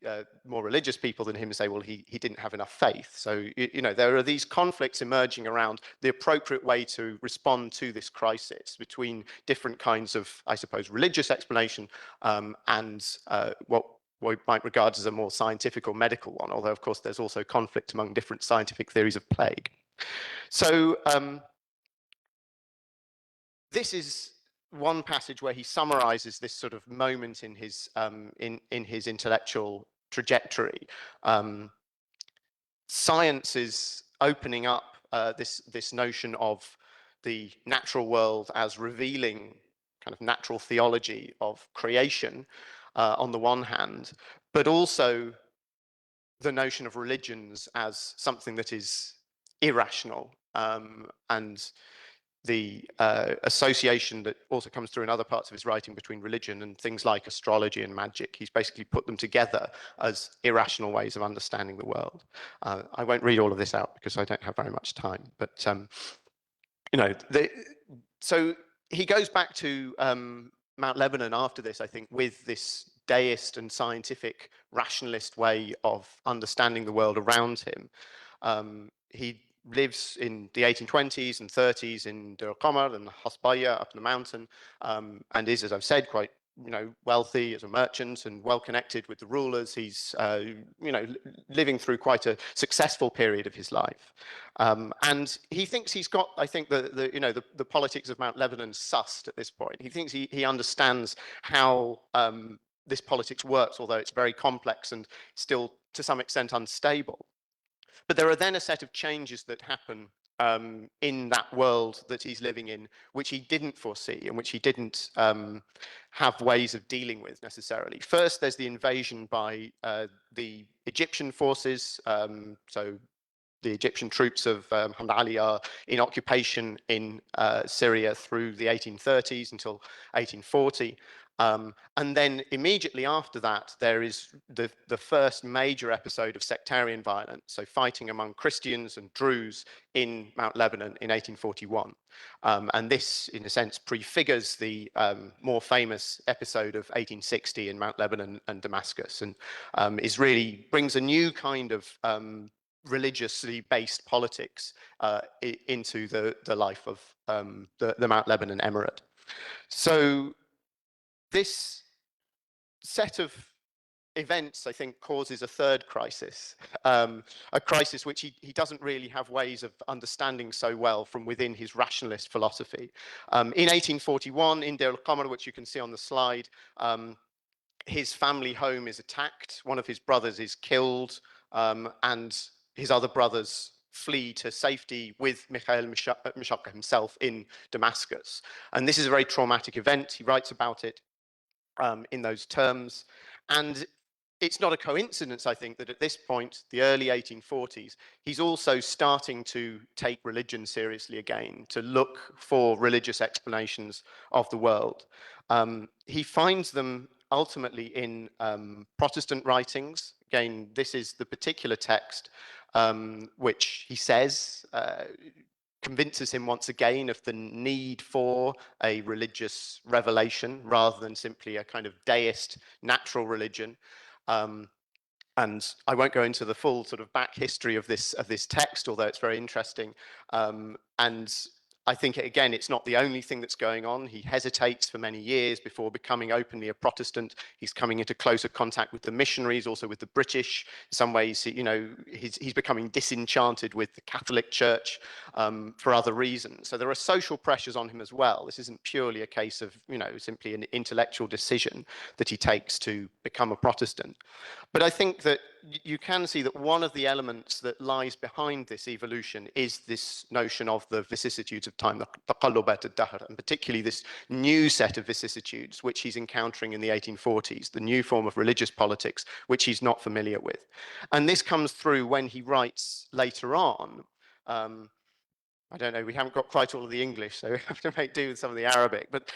more religious people than him say, well, he didn't have enough faith. So, you know, there are these conflicts emerging around the appropriate way to respond to this crisis between different kinds of, I suppose, religious explanation and what we might regard as a more scientific or medical one, although of course there's also conflict among different scientific theories of plague. So this is one passage where he summarizes this sort of moment in his intellectual trajectory. Science is opening up this notion of the natural world as revealing kind of natural theology of creation on the one hand, but also the notion of religions as something that is irrational, and the association that also comes through in other parts of his writing between religion and things like astrology and magic. He's basically put them together as irrational ways of understanding the world. I won't read all of this out because I don't have very much time, but you know, so he goes back to Mount Lebanon after this, I think, with this deist and scientific rationalist way of understanding the world around him. He lives in the 1820s and 30s in Dir al-Qamar and Hasbaya up in the mountain, and is, as I've said, quite wealthy as a merchant and well connected with the rulers. He's living through quite a successful period of his life, and he thinks he's got, I think, the politics of Mount Lebanon sussed at this point. He thinks he understands how this politics works, although it's very complex and still to some extent unstable. But there are then a set of changes that happen in that world that he's living in, which he didn't foresee and which he didn't have ways of dealing with necessarily. First, there's the invasion by the Egyptian forces. So the Egyptian troops of Hamd Ali are in occupation in Syria through the 1830s until 1840. And then immediately after that, there is the first major episode of sectarian violence, so fighting among Christians and Druze in Mount Lebanon in 1841. And this, in a sense, prefigures the more famous episode of 1860 in Mount Lebanon and Damascus, and brings a new kind of religiously based politics into the life of the Mount Lebanon Emirate. So this set of events, I think, causes a third crisis, a crisis which he doesn't really have ways of understanding so well from within his rationalist philosophy. In 1841, in Dir al-Qamar, which you can see on the slide, his family home is attacked, one of his brothers is killed, and his other brothers flee to safety with Mikhail Mishaka himself in Damascus. And this is a very traumatic event. He writes about it in those terms. And it's not a coincidence, I think, that at this point, the early 1840s, he's also starting to take religion seriously again, to look for religious explanations of the world. He finds them ultimately in Protestant writings. Again, this is the particular text which he says convinces him once again of the need for a religious revelation rather than simply a kind of deist natural religion. And I won't go into the full sort of back history of this text, although it's very interesting. And I think, again, it's not the only thing that's going on. He hesitates for many years before becoming openly a Protestant. He's coming into closer contact with the missionaries, also with the British. In some ways, he's becoming disenchanted with the Catholic Church for other reasons. So there are social pressures on him as well. This isn't purely a case of, simply an intellectual decision that he takes to become a Protestant. But I think that you can see that one of the elements that lies behind this evolution is this notion of the vicissitudes of time, the taqallubat ad-dahr, and particularly this new set of vicissitudes which he's encountering in the 1840s, the new form of religious politics which he's not familiar with. And this comes through when he writes later on. I don't know, we haven't got quite all of the English, so we have to make do with some of the Arabic, but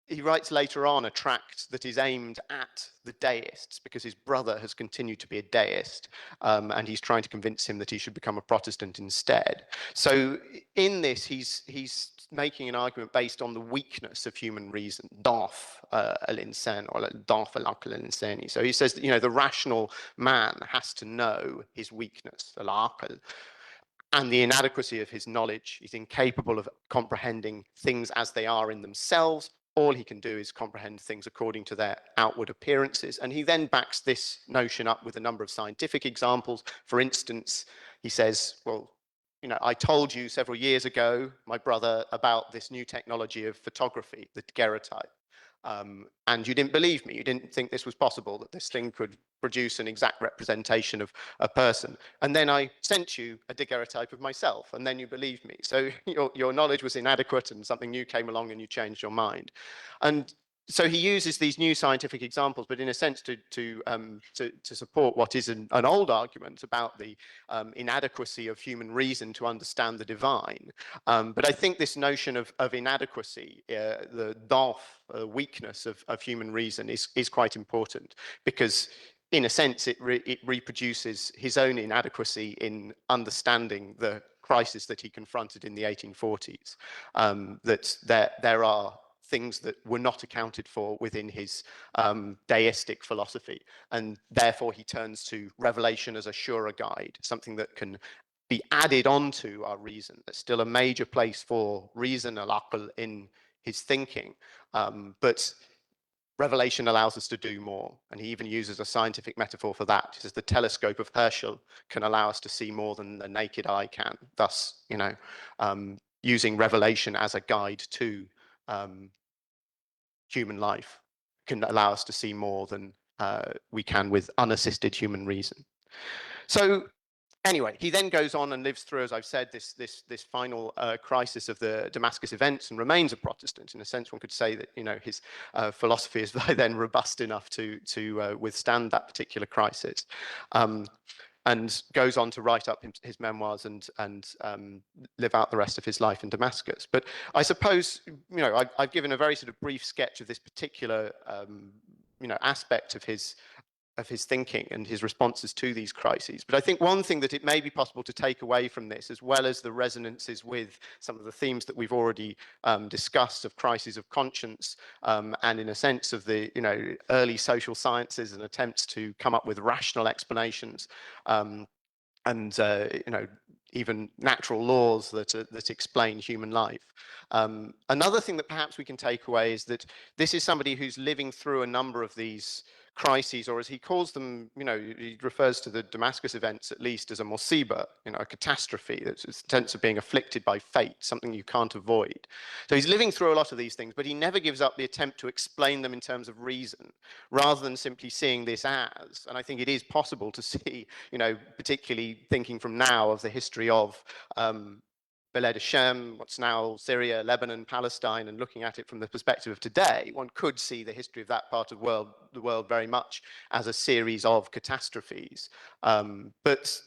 he writes later on a tract that is aimed at the deists because his brother has continued to be a deist, and he's trying to convince him that he should become a Protestant instead. So in this, he's making an argument based on the weakness of human reason, ضعف الإنسان or ضعف العقل الإنساني. So he says that, the rational man has to know his weakness, العقل, and the inadequacy of his knowledge. He's incapable of comprehending things as they are in themselves, all he can do is comprehend things according to their outward appearances. And he then backs this notion up with a number of scientific examples. For instance, he says, well, you know, I told you several years ago, my brother, about this new technology of photography, the daguerreotype. And you didn't believe me. You didn't think this was possible, that this thing could produce an exact representation of a person. And then I sent you a daguerreotype of myself, and then you believed me. So your knowledge was inadequate, and something new came along, and you changed your mind. And so he uses these new scientific examples, but in a sense to support what is an old argument about the inadequacy of human reason to understand the divine. But I think this notion of inadequacy, the weakness of human reason is quite important, because in a sense it reproduces his own inadequacy in understanding the crisis that he confronted in the 1840s, that there are things that were not accounted for within his deistic philosophy. And therefore he turns to revelation as a surer guide, something that can be added onto our reason. There's still a major place for reason, al-aql, in his thinking. But revelation allows us to do more. And he even uses a scientific metaphor for that. He says the telescope of Herschel can allow us to see more than the naked eye can. Thus, you know, using revelation as a guide to human life can allow us to see more than we can with unassisted human reason. So anyway, he then goes on and lives through, as I've said, this final crisis of the Damascus events, and remains a Protestant. In a sense, one could say that, you know, his philosophy is by then robust enough to withstand that particular crisis. And goes on to write up his memoirs and live out the rest of his life in Damascus. But I suppose, you know, I've given a very sort of brief sketch of this particular, you know, aspect of his thinking and his responses to these crises. But I think one thing that it may be possible to take away from this, as well as the resonances with some of the themes that we've already discussed of crises of conscience, and in a sense of the, you know, early social sciences and attempts to come up with rational explanations, and you know, even natural laws that explain human life. Another thing that perhaps we can take away is that this is somebody who's living through a number of these crises, or as he calls them, you know, he refers to the Damascus events at least as a musiba, you know, a catastrophe, that's a sense of being afflicted by fate, something you can't avoid. So he's living through a lot of these things, but he never gives up the attempt to explain them in terms of reason, rather than simply seeing this as, and I think it is possible to see, you know, particularly thinking from now of the history of Bilad Hashem, what's now Syria, Lebanon, Palestine, and looking at it from the perspective of today, one could see the history of that part of the world very much as a series of catastrophes. But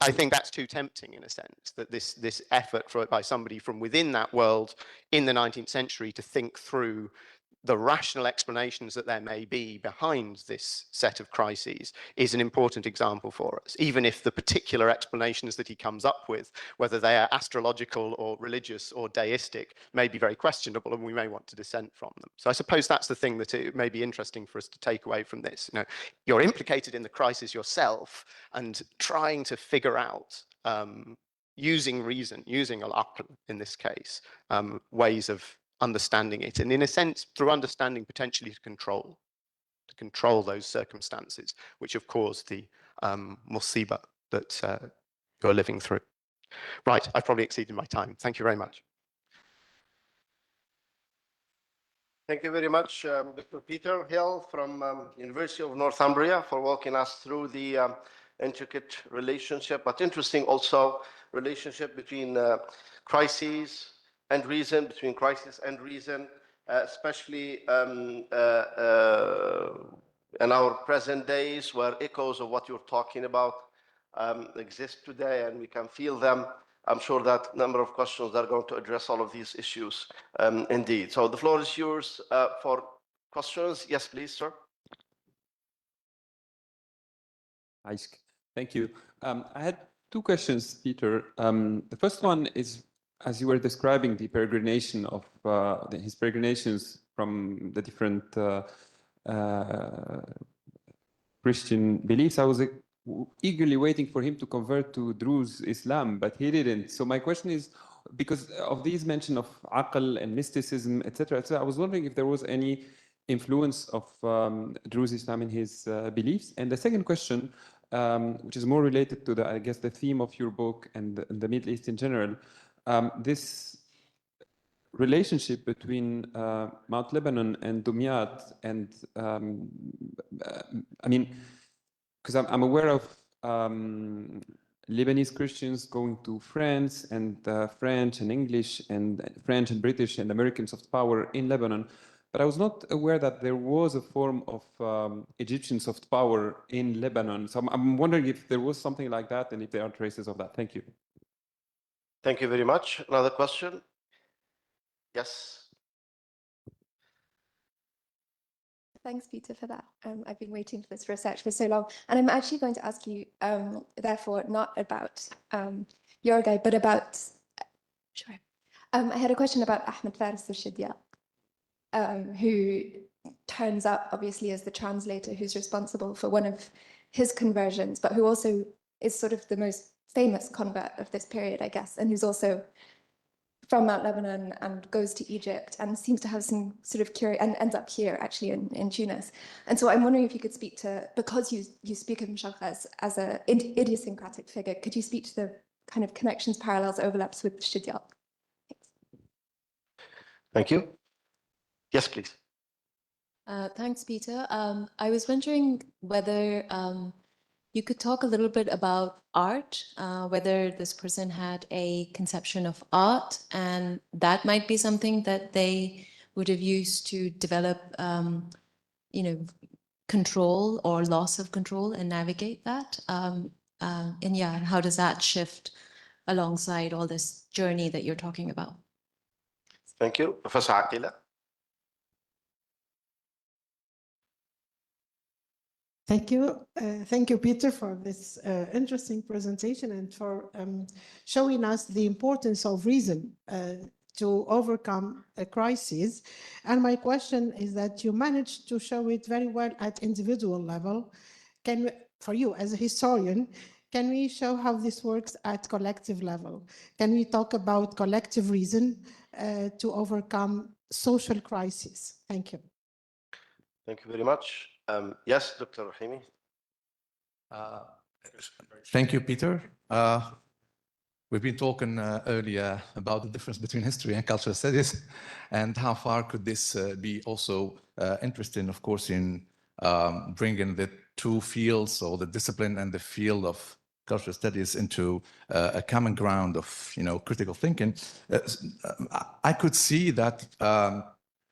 I think that's too tempting, in a sense, that this effort by somebody from within that world in the 19th century to think through the rational explanations that there may be behind this set of crises is an important example for us, even if the particular explanations that he comes up with, whether they are astrological or religious or deistic, may be very questionable, and we may want to dissent from them. So I suppose that's the thing that it may be interesting for us to take away from this. You know, you're implicated in the crisis yourself, and trying to figure out, using reason, using al-aql in this case, ways of understanding it, and in a sense, through understanding, potentially to control those circumstances which have caused the musiba that you're living through. Right, I've probably exceeded my time. Thank you very much. Thank you very much, Dr. Peter Hill from University of Northumbria, for walking us through the intricate relationship, but interesting also relationship between crises and reason, between crisis and reason, especially in our present days, where echoes of what you're talking about exist today, and we can feel them. I'm sure that a number of questions are going to address all of these issues indeed. So the floor is yours for questions. Yes, please, sir. Thank you. I had two questions, Peter. The first one is, as you were describing the peregrination of his peregrinations from the different Christian beliefs, I was eagerly waiting for him to convert to Druze Islam, but he didn't. So my question is, because of these mention of aql and mysticism, etc. So I was wondering if there was any influence of Druze Islam in his beliefs. And the second question, which is more related to I guess, the theme of your book and the Middle East in general, this relationship between Mount Lebanon and Dumyat, and I mean, because I'm aware of Lebanese Christians going to France, and French and English and French and British and American soft power in Lebanon, but I was not aware that there was a form of Egyptian soft power in Lebanon. So I'm wondering if there was something like that and if there are traces of that. Thank you. Thank you very much. Another question? Yes. Thanks, Peter, for that. I've been waiting for this research for so long. And I'm actually going to ask you, therefore, not about your guy, but about, sure. I had a question about Ahmed Faris al-Shidya, who turns up, obviously, as the translator who's responsible for one of his conversions, but who also is sort of the most famous convert of this period, I guess, and who's also from Mount Lebanon and goes to Egypt and seems to have some sort of curiosity and ends up here actually in Tunis. And so I'm wondering if you could speak to, because you speak of Mshalkha as an idiosyncratic figure, could you speak to the kind of connections, parallels, overlaps with Shidya? Thanks. Thank you. Yes, please. Thanks, Peter. I was wondering whether you could talk a little bit about art, whether this person had a conception of art, and that might be something that they would have used to develop, you know, control or loss of control and navigate that. And yeah, how does that shift alongside all this journey that you're talking about? Thank you. Professor Aqila. Thank you, Peter, for this interesting presentation and for showing us the importance of reason to overcome a crisis. And my question is that you managed to show it very well at individual level. For you as a historian, can we show how this works at collective level? Can we talk about collective reason to overcome social crises? Thank you. Thank you very much. Yes, Dr. Rahimi. Thank you, Peter. We've been talking earlier about the difference between history and cultural studies, and how far could this be also interesting, of course, in bringing the two fields, or the discipline and the field of cultural studies, into a common ground of, critical thinking. I could see that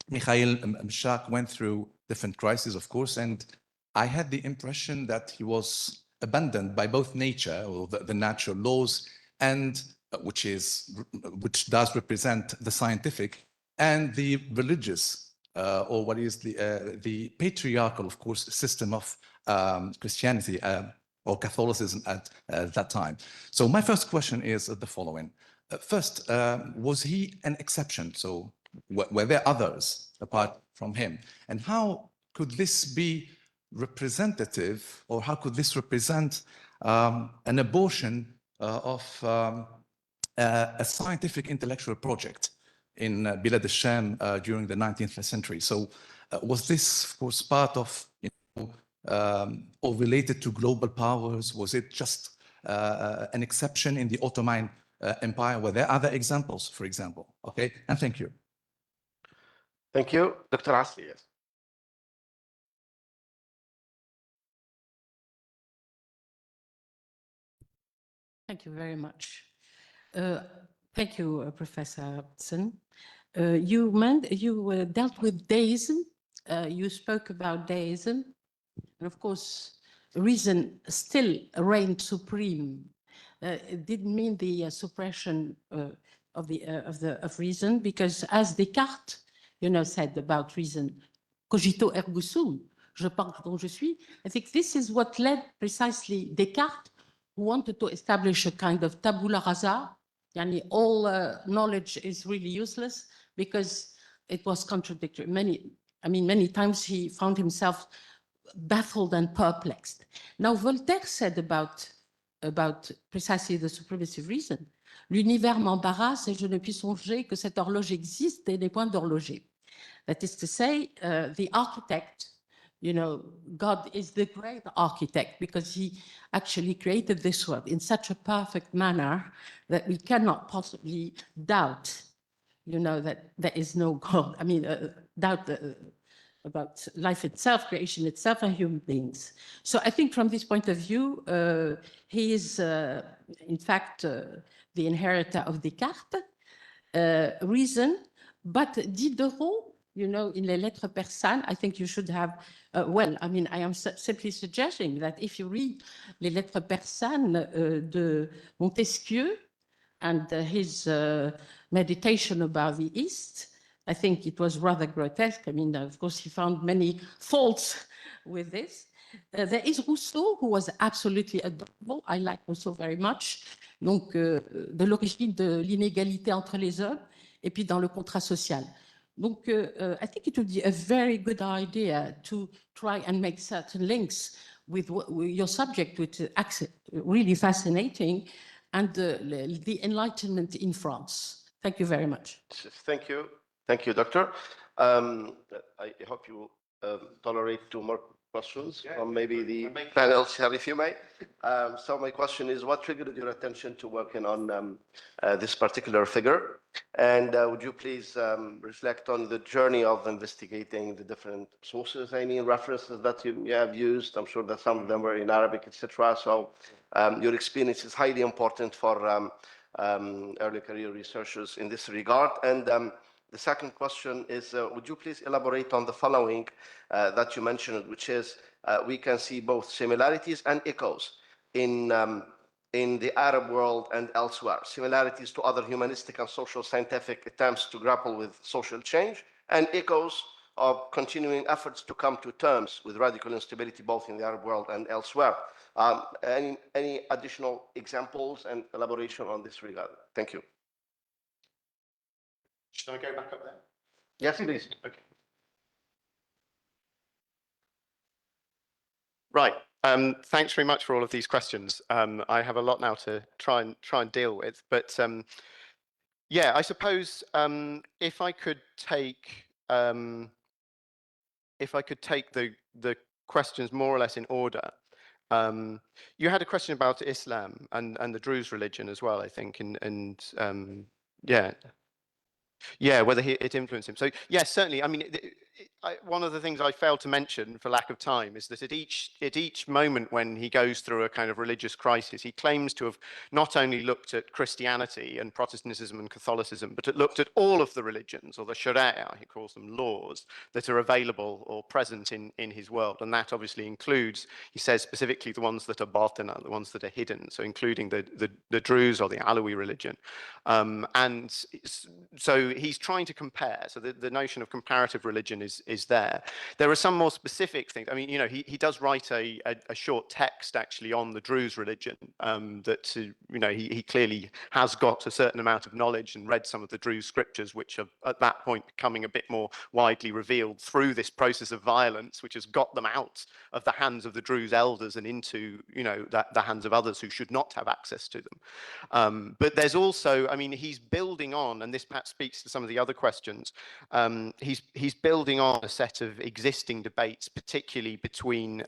Mikhail Mshak went through different crises, of course, and I had the impression that he was abandoned by both nature, or the natural laws, and which does represent the scientific, and the religious, or what is the patriarchal, of course, system of Christianity or Catholicism at that time. So my first question is the following. First, was he an exception? So were there others apart from him? And how could this be representative, or how could this represent an abortion of a scientific intellectual project in Bilad al-Sham during the 19th century? So was this, of course, part of, or related to global powers? Was it just an exception in the Ottoman Empire? Were there other examples, for example? Okay, and thank you. Thank you. Dr. Asli, yes. Thank you very much. Thank you, Professor Hudson. You dealt with deism. You spoke about deism. And of course, reason still reigned supreme. It didn't mean the suppression of reason, because as Descartes, said about reason, cogito ergo sum, je pense dont je suis. I think this is what led precisely Descartes, who wanted to establish a kind of tabula rasa. All knowledge is really useless, because it was contradictory. Many times he found himself baffled and perplexed. Now, Voltaire said about precisely the supremacy of reason, l'univers m'embarrasse et je ne puis songer que cette horloge existe et n'est point d'horloger. That is to say, the architect, you know, God is the great architect because he actually created this world in such a perfect manner that we cannot possibly doubt, you know, that there is no God. I mean, doubt about life itself, creation itself, and human beings. So I think from this point of view, he is, in fact, the inheritor of Descartes, reason, but Diderot, you know, in Les Lettres persanes, I think you should have, well, I mean, I am simply suggesting that if you read Les Lettres persanes de Montesquieu and his meditation about the East, I think it was rather grotesque. I mean, of course, he found many faults with this. There is Rousseau, who was absolutely adorable. I like Rousseau very much. Donc, de l'origine de l'inégalité entre les hommes, et puis dans le contrat social. Donc, I think it would be a very good idea to try and make certain links with your subject, which is really fascinating, and the Enlightenment in France. Thank you very much. Thank you. Thank you, Doctor. I hope you tolerate 2 more questions from maybe the panel, if you may. So my question is, what triggered your attention to working on this particular figure? And would you please reflect on the journey of investigating the different sources, any references that you have used? I'm sure that some of them were in Arabic, etc. So your experience is highly important for early career researchers in this regard. And the second question is, would you please elaborate on the following that you mentioned, which is we can see both similarities and echoes in the Arab world and elsewhere. Similarities to other humanistic and social scientific attempts to grapple with social change, and echoes of continuing efforts to come to terms with radical instability both in the Arab world and elsewhere. Any additional examples and elaboration on this regard? Thank you. Should I go back up there? Yes, please. Okay. Right. Thanks very much for all of these questions. I have a lot now to try and deal with, but yeah, I suppose if I could take the questions more or less in order. You had a question about Islam and the Druze religion as well, I think, and yeah, whether it influenced him. So yes, certainly. I mean, one of the things I failed to mention for lack of time is that at each moment when he goes through a kind of religious crisis, he claims to have not only looked at Christianity and Protestantism and Catholicism, but it looked at all of the religions, or the Sharia, he calls them laws, that are available or present in his world. And that obviously includes, he says specifically, the ones that are batina, the ones that are hidden, so including the Druze or the Alawi religion. And so he's trying to compare. So the notion of comparative religion is there. There are some more specific things. I mean, you know, he does write a short text actually on the Druze religion that, you know, he clearly has got a certain amount of knowledge and read some of the Druze scriptures, which are at that point becoming a bit more widely revealed through this process of violence, which has got them out of the hands of the Druze elders and into, you know, the hands of others who should not have access to them. But there's also, I mean, he's building on, and this perhaps speaks to some of the other questions, he's building on a set of existing debates, particularly between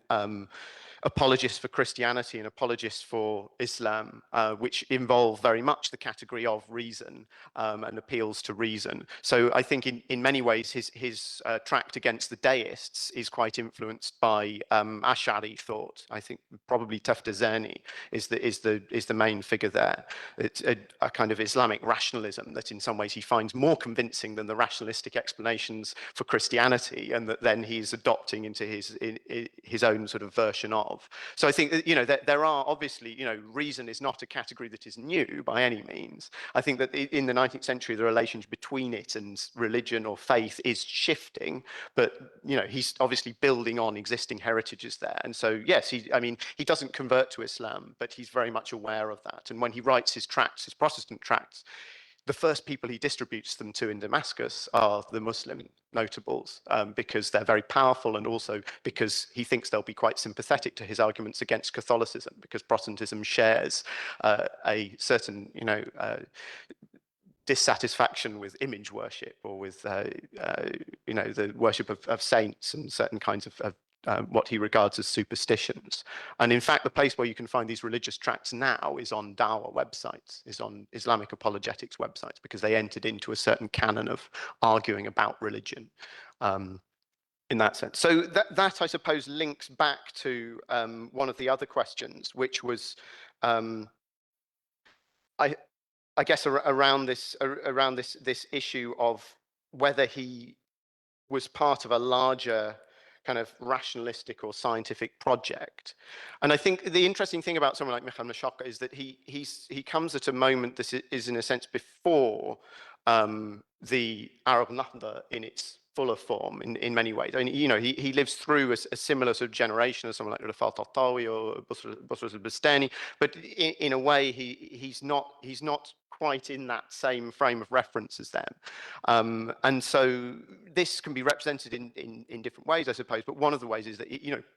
apologists for Christianity and apologists for Islam, which involve very much the category of reason and appeals to reason. So I think in many ways his tract against the deists is quite influenced by Ash'ari thought. I think probably Taftazani is the main figure there. It's a kind of Islamic rationalism that in some ways he finds more convincing than the rationalistic explanations for Christianity, and that then he's adopting into his own sort of version of. So I think that, you know, there are obviously, you know, reason is not a category that is new by any means. I think that in the 19th century, the relationship between it and religion or faith is shifting, but, you know, he's obviously building on existing heritages there. And so, yes, I mean, he doesn't convert to Islam, but he's very much aware of that. And when he writes his tracts, his Protestant tracts, the first people he distributes them to in Damascus are the Muslim notables, because they're very powerful, and also because he thinks they'll be quite sympathetic to his arguments against Catholicism, because Protestantism shares a certain, dissatisfaction with image worship, or with the worship of saints and certain kinds of what he regards as superstitions. And in fact, the place where you can find these religious tracts now is on Dawah websites, is on Islamic apologetics websites, because they entered into a certain canon of arguing about religion in that sense. So that I suppose links back to one of the other questions, which was, I guess, around this issue of whether he was part of a larger kind of rationalistic or scientific project. And I think the interesting thing about someone like Michal Mashaka is that he comes at a moment that is in a sense before the Arab Nahda in its fuller form in many ways. I mean, he lives through a similar sort of generation as someone like Rafal Tartawi or Busras al-Bustani, but in a way he's not quite in that same frame of reference as them. And so this can be represented in different ways, I suppose, but one of the ways is that,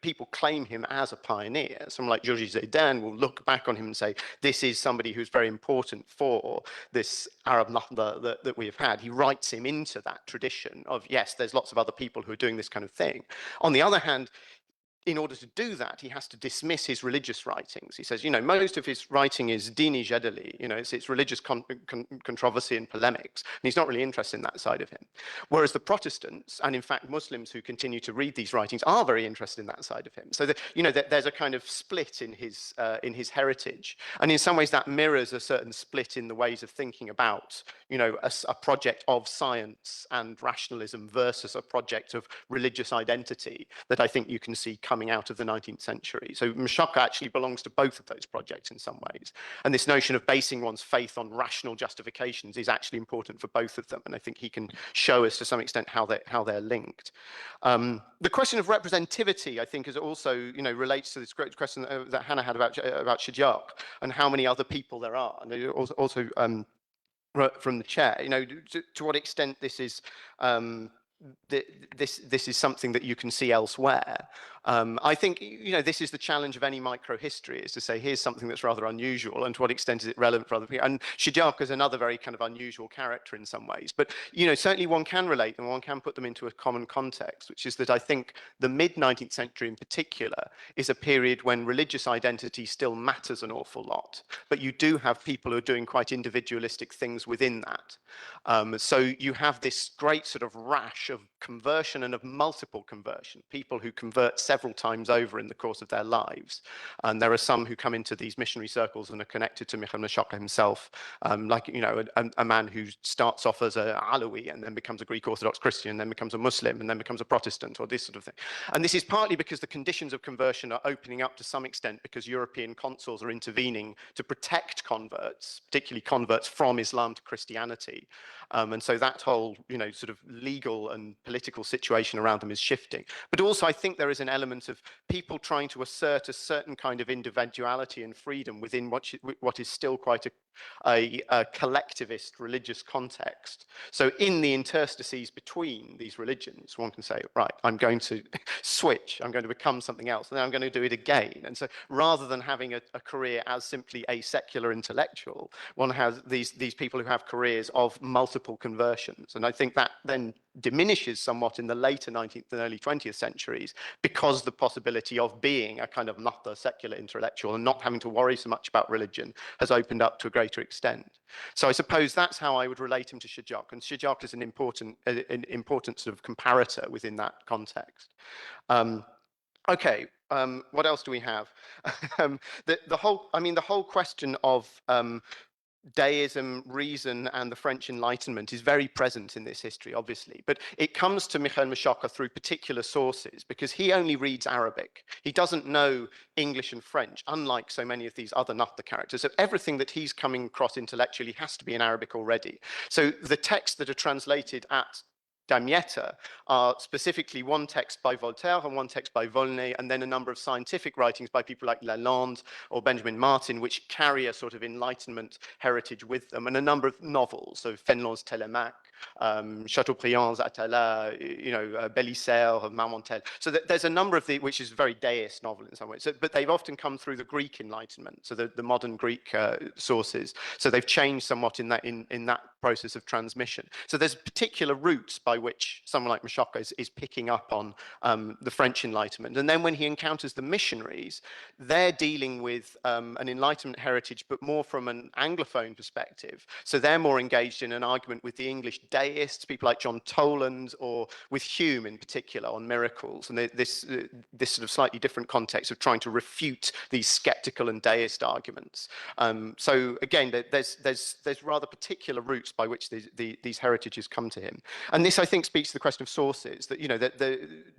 people claim him as a pioneer. Someone like Georgi Zaidan will look back on him and say, this is somebody who's very important for this Arab Nahda that we have had. He writes him into that tradition of, yes, there's lots of other people who are doing this kind of thing. On the other hand, in order to do that, he has to dismiss his religious writings. He says, most of his writing is dini jadali, it's religious controversy and polemics, and he's not really interested in that side of him. Whereas the Protestants, and in fact Muslims who continue to read these writings, are very interested in that side of him. So that, there's a kind of split in his heritage, and in some ways that mirrors a certain split in the ways of thinking about, a project of science and rationalism versus a project of religious identity that I think you can see coming out of the 19th century. So Mashaka actually belongs to both of those projects in some ways. And this notion of basing one's faith on rational justifications is actually important for both of them. And I think he can show us to some extent how they're linked. The question of representativity, I think, is also, relates to this great question that Hannah had about Shijak and how many other people there are. And also from the chair, to what extent this is this is something that you can see elsewhere. I think, this is the challenge of any microhistory, is to say, here's something that's rather unusual, and to what extent is it relevant for other people? And Shijak is another very kind of unusual character in some ways. But, certainly one can relate and one can put them into a common context, which is that I think the mid-19th century in particular is a period when religious identity still matters an awful lot. But you do have people who are doing quite individualistic things within that. So you have this great sort of rash of conversion and of multiple conversion, people who convert several times over in the course of their lives. And there are some who come into these missionary circles and are connected to Michal Mashaka himself, like, a man who starts off as a Alawi and then becomes a Greek Orthodox Christian, then becomes a Muslim, and then becomes a Protestant, or this sort of thing. And this is partly because the conditions of conversion are opening up to some extent because European consuls are intervening to protect converts, particularly converts from Islam to Christianity. And so that whole, sort of legal and political situation around them is shifting. But also I think there is an element of people trying to assert a certain kind of individuality and freedom within what is still quite a collectivist religious context. So in the interstices between these religions, one can say, right, I'm going to switch, I'm going to become something else, and then I'm going to do it again. And so rather than having a career as simply a secular intellectual, one has these people who have careers of multiple conversions. And I think that then diminishes somewhat in the later 19th and early 20th centuries, because the possibility of being a kind of Nahda secular intellectual and not having to worry so much about religion has opened up to a greater extent. So I suppose that's how I would relate him to Shijak, and Shijak is an important sort of comparator within that context. Okay, what else do we have? The whole question of deism, reason, and the French Enlightenment is very present in this history, obviously, but it comes to Michal Mashaka through particular sources, because he only reads Arabic. He doesn't know English and French, unlike so many of these other Nahda characters. So everything that he's coming across intellectually has to be in Arabic already. So the texts that are translated at Damietta are specifically one text by Voltaire and one text by Volney, and then a number of scientific writings by people like Lalande or Benjamin Martin, which carry a sort of Enlightenment heritage with them, and a number of novels, so Fénelon's Télémaque, Chateaubriand's Atala, Bélisaire of Marmontel. So there's a number of the, which is a very deist novel in some ways, but they've often come through the Greek Enlightenment, so the modern Greek sources. So they've changed somewhat in that process of transmission. So there's particular routes by which someone like Mashaka is picking up on the French Enlightenment. And then when he encounters the missionaries, they're dealing with an Enlightenment heritage, but more from an Anglophone perspective. So they're more engaged in an argument with the English deists, people like John Toland, or with Hume in particular on miracles, and this sort of slightly different context of trying to refute these skeptical and deist arguments. So again, there's rather particular routes by which these heritages come to him, and this I think speaks to the question of sources. That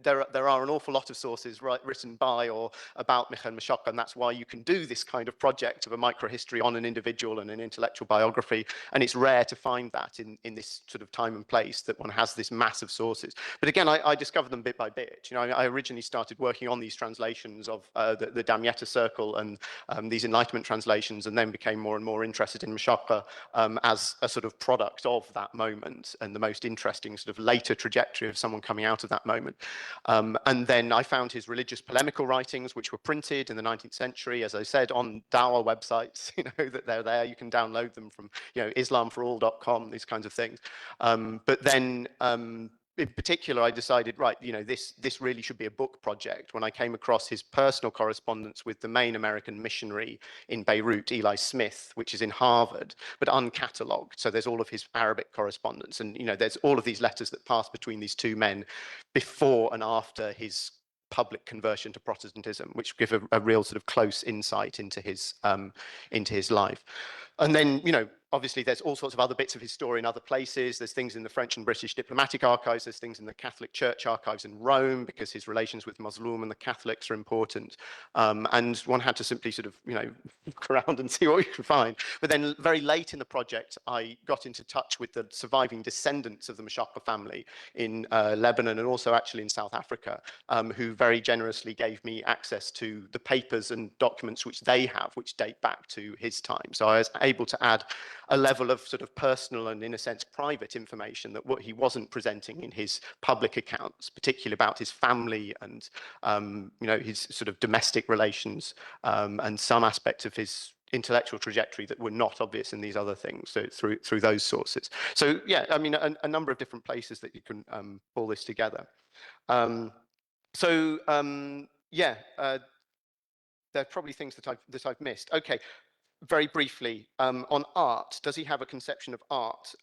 there are an awful lot of sources written by or about Michael Mashaka, and that's why you can do this kind of project of a microhistory on an individual and an intellectual biography, and it's rare to find that in this sort of time and place that one has this mass of sources. But again, I discovered them bit by bit. I originally started working on these translations of the Damietta Circle and these Enlightenment translations, and then became more and more interested in Mashaka as a sort of product of that moment and the most interesting sort of later trajectory of someone coming out of that moment. And then I found his religious polemical writings, which were printed in the 19th century, as I said, on Dawah websites, that they're there. You can download them from, islamforall.com, these kinds of things. But then in particular, I decided, right, this really should be a book project when I came across his personal correspondence with the main American missionary in Beirut, Eli Smith, which is in Harvard, but uncatalogued. So there's all of his Arabic correspondence, and there's all of these letters that pass between these two men before and after his public conversion to Protestantism, which give a real sort of close insight into his life. And then, obviously there's all sorts of other bits of his story in other places. There's things in the French and British diplomatic archives. There's things in the Catholic Church archives in Rome, because his relations with Muslim and the Catholics are important. And one had to simply sort of, look around and see what we could find. But then very late in the project, I got into touch with the surviving descendants of the Mashaka family in Lebanon, and also actually in South Africa, who very generously gave me access to the papers and documents which they have, which date back to his time. So I was able to add a level of sort of personal and, in a sense, private information that what he wasn't presenting in his public accounts, particularly about his family and, his sort of domestic relations, and some aspects of his intellectual trajectory that were not obvious in these other things, so through those sources. So yeah, I mean, a number of different places that you can pull this together. Yeah, there are probably things that I've missed. Okay. Very briefly, on art, does he have a conception of art?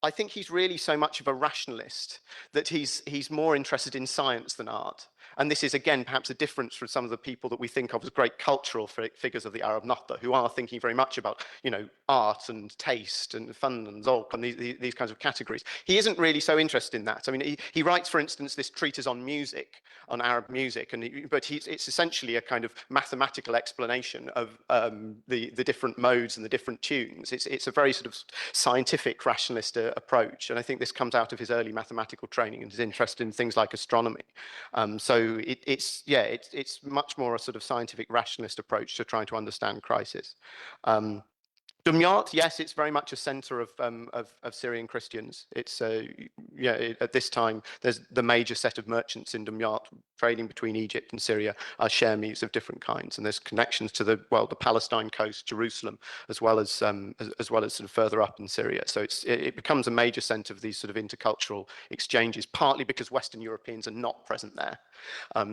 I think he's really so much of a rationalist that he's more interested in science than art. And this is, again, perhaps a difference from some of the people that we think of as great cultural figures of the Arab Nahda, who are thinking very much about, art and taste and fun and zolk and these kinds of categories. He isn't really so interested in that. I mean, he writes, for instance, this treatise on music, on Arab music, but it's essentially a kind of mathematical explanation of the different modes and the different tunes. It's a very sort of scientific rationalist approach, and I think this comes out of his early mathematical training and his interest in things like astronomy. So it's much more a sort of scientific rationalist approach to trying to understand crisis. Dumyat, yes, it's very much a center of Syrian Christians. It's at this time there's the major set of merchants in Dumyat trading between Egypt and Syria are Shermis of different kinds, and there's connections to the Palestine coast, Jerusalem, as well as sort of further up in Syria. So it becomes a major center of these sort of intercultural exchanges, partly because Western Europeans are not present there.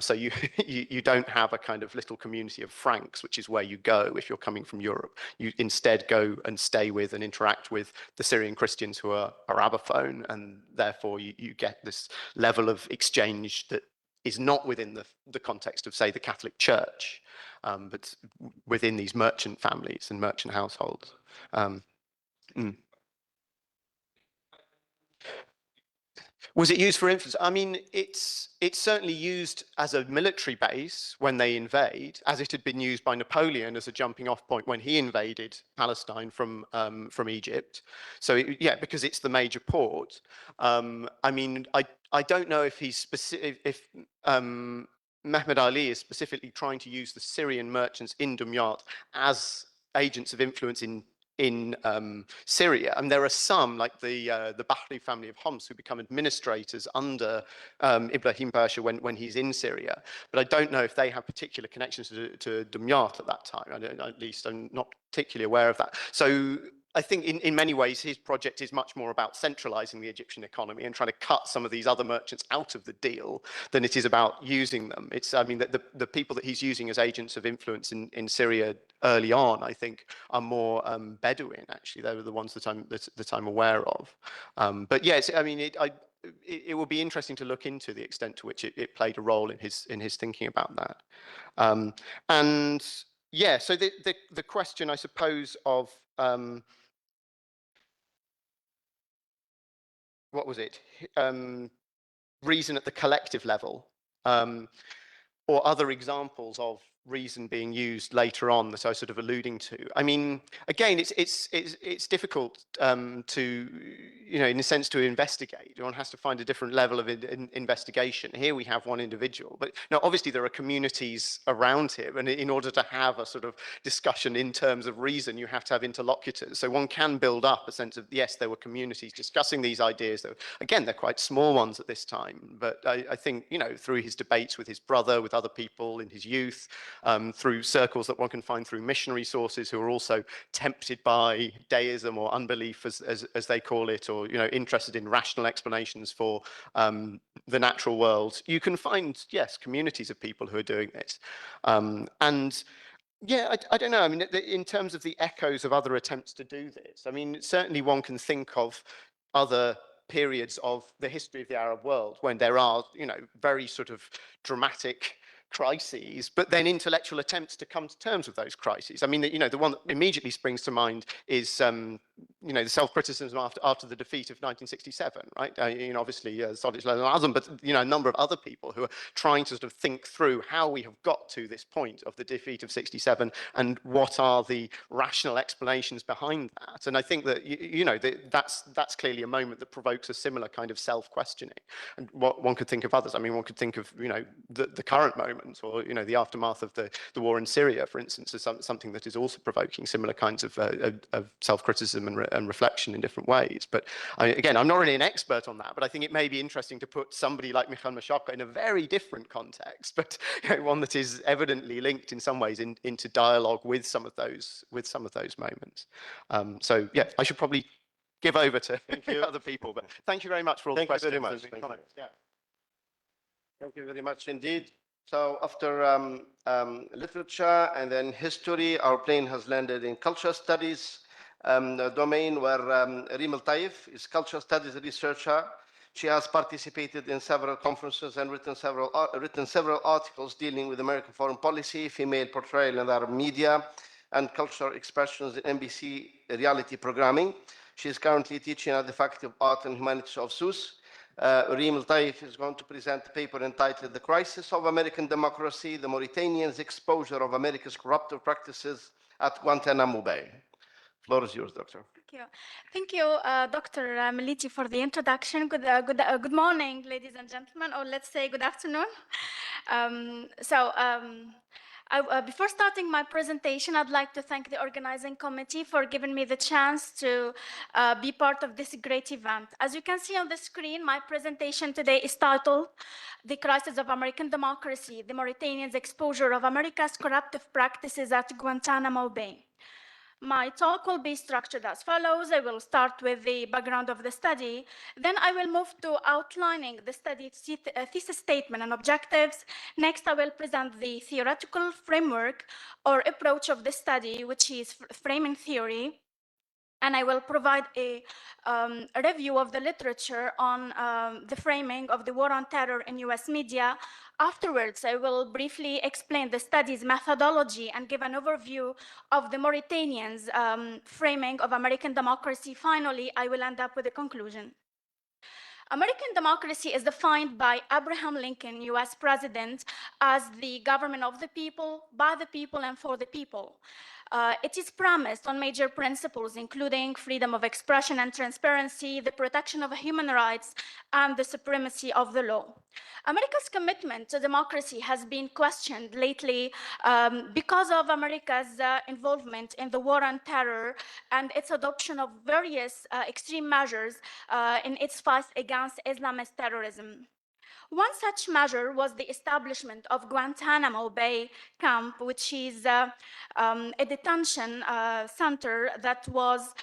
So you don't have a kind of little community of Franks, which is where you go if you're coming from Europe. You instead go and stay with and interact with the Syrian Christians who are Arabophone, and therefore you get this level of exchange that is not within the context of, say, the Catholic Church, but within these merchant families and merchant households. Was it used for influence? I mean, it's certainly used as a military base when they invade, as it had been used by Napoleon as a jumping off point when he invaded Palestine from Egypt. So yeah, because it's the major port. I mean, I don't know if he's specific, if Mehmed Ali is specifically trying to use the Syrian merchants in Dumyat as agents of influence in Syria, and there are some, like the Bahri family of Homs, who become administrators under Ibrahim Pasha when he's in Syria. But I don't know if they have particular connections to Dumyat at that time. At least I'm not particularly aware of that. So I think in many ways his project is much more about centralizing the Egyptian economy and trying to cut some of these other merchants out of the deal than it is about using them. It's, I mean, the people that he's using as agents of influence in Syria early on, I think, are more Bedouin. Actually, they were the ones that I'm aware of. But yes, I mean, it will be interesting to look into the extent to which it played a role in his thinking about that. And yeah, so the question, I suppose, of what was it? Reason at the collective level, or other examples of reason being used later on that I was sort of alluding to. I mean, again, it's difficult to, you know, in a sense, to investigate. One has to find a different level of investigation. Here we have one individual, but now obviously there are communities around him, and in order to have a sort of discussion in terms of reason, you have to have interlocutors. So one can build up a sense of, yes, there were communities discussing these ideas. Again, they're quite small ones at this time, but I think, you know, through his debates with his brother, with other people in his youth, through circles that one can find through missionary sources who are also tempted by deism or unbelief, as they call it, or, you know, interested in rational explanations for the natural world. You can find, yes, communities of people who are doing this. And yeah, I don't know. I mean, in terms of the echoes of other attempts to do this, I mean, certainly one can think of other periods of the history of the Arab world when there are, you know, very sort of dramatic crises, but then intellectual attempts to come to terms with those crises. I mean, you know, the one that immediately springs to mind is, you know, the self-criticism after the defeat of 1967, right? You know, obviously, but, you know, a number of other people who are trying to sort of think through how we have got to this point of the defeat of 67 and what are the rational explanations behind that. And I think that, you know, that's clearly a moment that provokes a similar kind of self-questioning. And what one could think of others. I mean, one could think of, you know, the current moment, or, you know, the aftermath of the war in Syria, for instance, as something that is also provoking similar kinds of self-criticism and reflection in different ways. But again, I'm not really an expert on that, but I think it may be interesting to put somebody like Michal Mashaka in a very different context, but, you know, one that is evidently linked in some ways into dialogue with some of those moments. So yeah, I should probably give over to other people, but thank you very much for all the questions. Thank you very much. Yeah. Thank you very much indeed. So after literature and then history, our plane has landed in cultural studies, the domain where Reem Al-Taif is cultural studies researcher. She has participated in several conferences and written several articles dealing with American foreign policy, female portrayal in Arab media, and cultural expressions in NBC reality programming. She is currently teaching at the Faculty of Art and Humanities of SUS. Reem Al-Taif is going to present a paper entitled The Crisis of American Democracy, the Mauritanians' Exposure of America's Corruptive Practices at Guantanamo Bay. Floor is yours, Doctor. Thank you. Thank you, Dr. Meliti, for the introduction. Good morning, ladies and gentlemen, or let's say good afternoon. Before starting my presentation, I'd like to thank the organizing committee for giving me the chance to be part of this great event. As you can see on the screen, my presentation today is titled The Crisis of American Democracy, the Mauritanians' Exposure of America's Corruptive Practices at Guantanamo Bay. My talk will be structured as follows. I will start with the background of the study. Then I will move to outlining the study thesis statement and objectives. Next, I will present the theoretical framework or approach of the study, which is framing theory. And I will provide a review of the literature on the framing of the war on terror in US media. Afterwards, I will briefly explain the study's methodology and give an overview of the Mauritanians' framing of American democracy. Finally, I will end up with a conclusion. American democracy is defined by Abraham Lincoln, US President, as the government of the people, by the people, and for the people. It is premised on major principles, including freedom of expression and transparency, the protection of human rights, and the supremacy of the law. America's commitment to democracy has been questioned lately because of America's involvement in the war on terror and its adoption of various extreme measures in its fight against Islamist terrorism. One such measure was the establishment of Guantanamo Bay camp, which is a detention center that was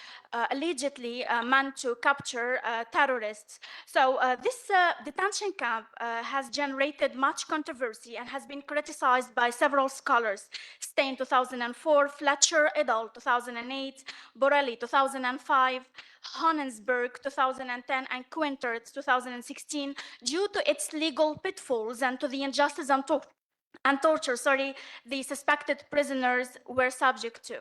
allegedly meant to capture terrorists. So this detention camp has generated much controversy and has been criticized by several scholars. Stein 2004, Fletcher et al. 2008, Borelli 2005, Honensberg 2010, and Quintert 2016, due to its legal pitfalls and to the injustice and torture, the suspected prisoners were subject to.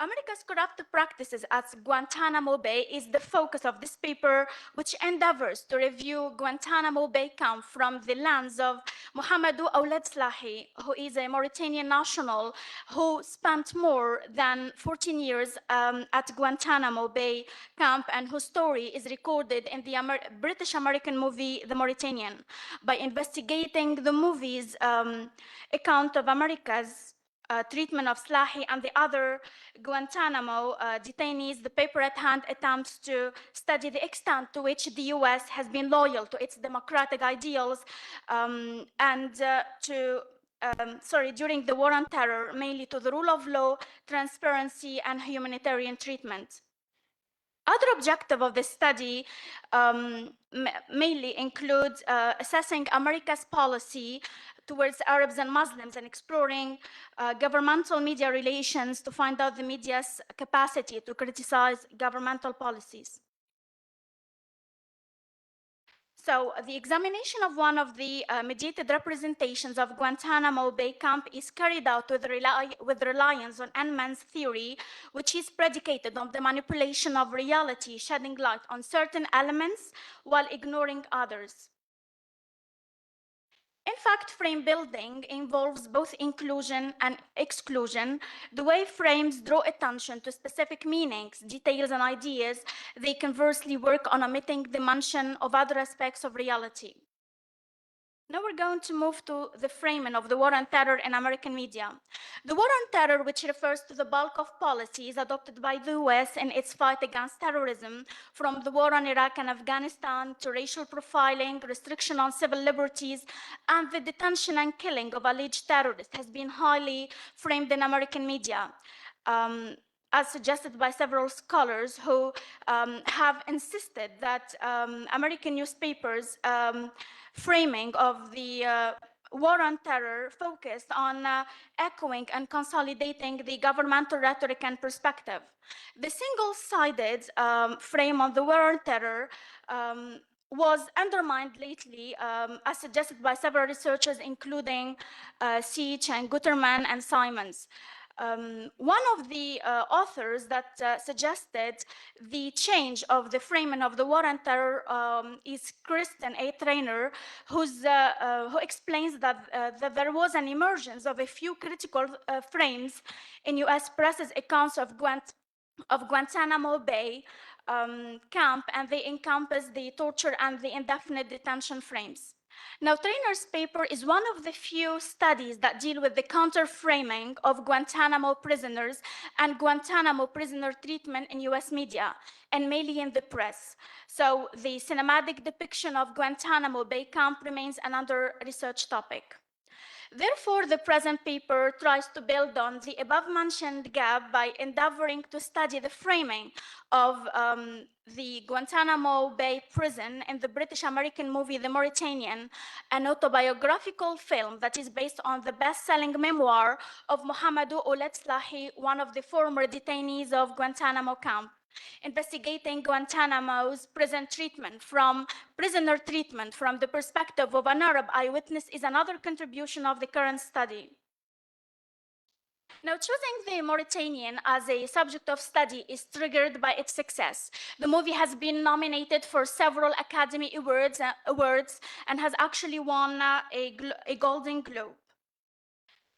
America's corrupt practices at Guantanamo Bay is the focus of this paper, which endeavors to review Guantanamo Bay camp from the lens of Mohamedou Ould Slahi, who is a Mauritanian national who spent more than 14 years at Guantanamo Bay camp and whose story is recorded in the British-American movie The Mauritanian. By investigating the movie's account of America's treatment of Slahi and the other Guantanamo detainees, the paper at hand attempts to study the extent to which the US has been loyal to its democratic ideals during the war on terror, mainly to the rule of law, transparency, and humanitarian treatment. Other objective of this study mainly includes assessing America's policy towards Arabs and Muslims and exploring governmental media relations to find out the media's capacity to criticize governmental policies. So the examination of one of the mediated representations of Guantanamo Bay camp is carried out with reliance on Enman's theory, which is predicated on the manipulation of reality, shedding light on certain elements while ignoring others. In fact, frame building involves both inclusion and exclusion. The way frames draw attention to specific meanings, details, and ideas, they conversely work on omitting the mention of other aspects of reality. Now we're going to move to the framing of the war on terror in American media. The war on terror, which refers to the bulk of policies adopted by the US in its fight against terrorism, from the war on Iraq and Afghanistan to racial profiling, restriction on civil liberties, and the detention and killing of alleged terrorists, has been highly framed in American media. As suggested by several scholars who have insisted that American newspapers' framing of the war on terror focused on echoing and consolidating the governmental rhetoric and perspective. The single-sided frame on the war on terror was undermined lately, as suggested by several researchers, including Seach and Guterman and Simons. One of the authors that suggested the change of the framing of the war on terror is Kristen A. Trainer, who explains that there was an emergence of a few critical frames in US press's accounts of Guantanamo Bay camp, and they encompass the torture and the indefinite detention frames. Now, Trainer's paper is one of the few studies that deal with the counter-framing of Guantanamo prisoners and Guantanamo prisoner treatment in US media, and mainly in the press. So the cinematic depiction of Guantanamo Bay camp remains another research topic. Therefore, the present paper tries to build on the above-mentioned gap by endeavoring to study the framing of the Guantanamo Bay prison in the British-American movie The Mauritanian, an autobiographical film that is based on the best-selling memoir of Mohamedou Ould Slahi, one of the former detainees of Guantanamo camp. Investigating Guantanamo's prisoner treatment from the perspective of an Arab eyewitness is another contribution of the current study. Now, choosing the Mauritanian as a subject of study is triggered by its success. The movie has been nominated for several Academy Awards and has actually won a Golden Globe.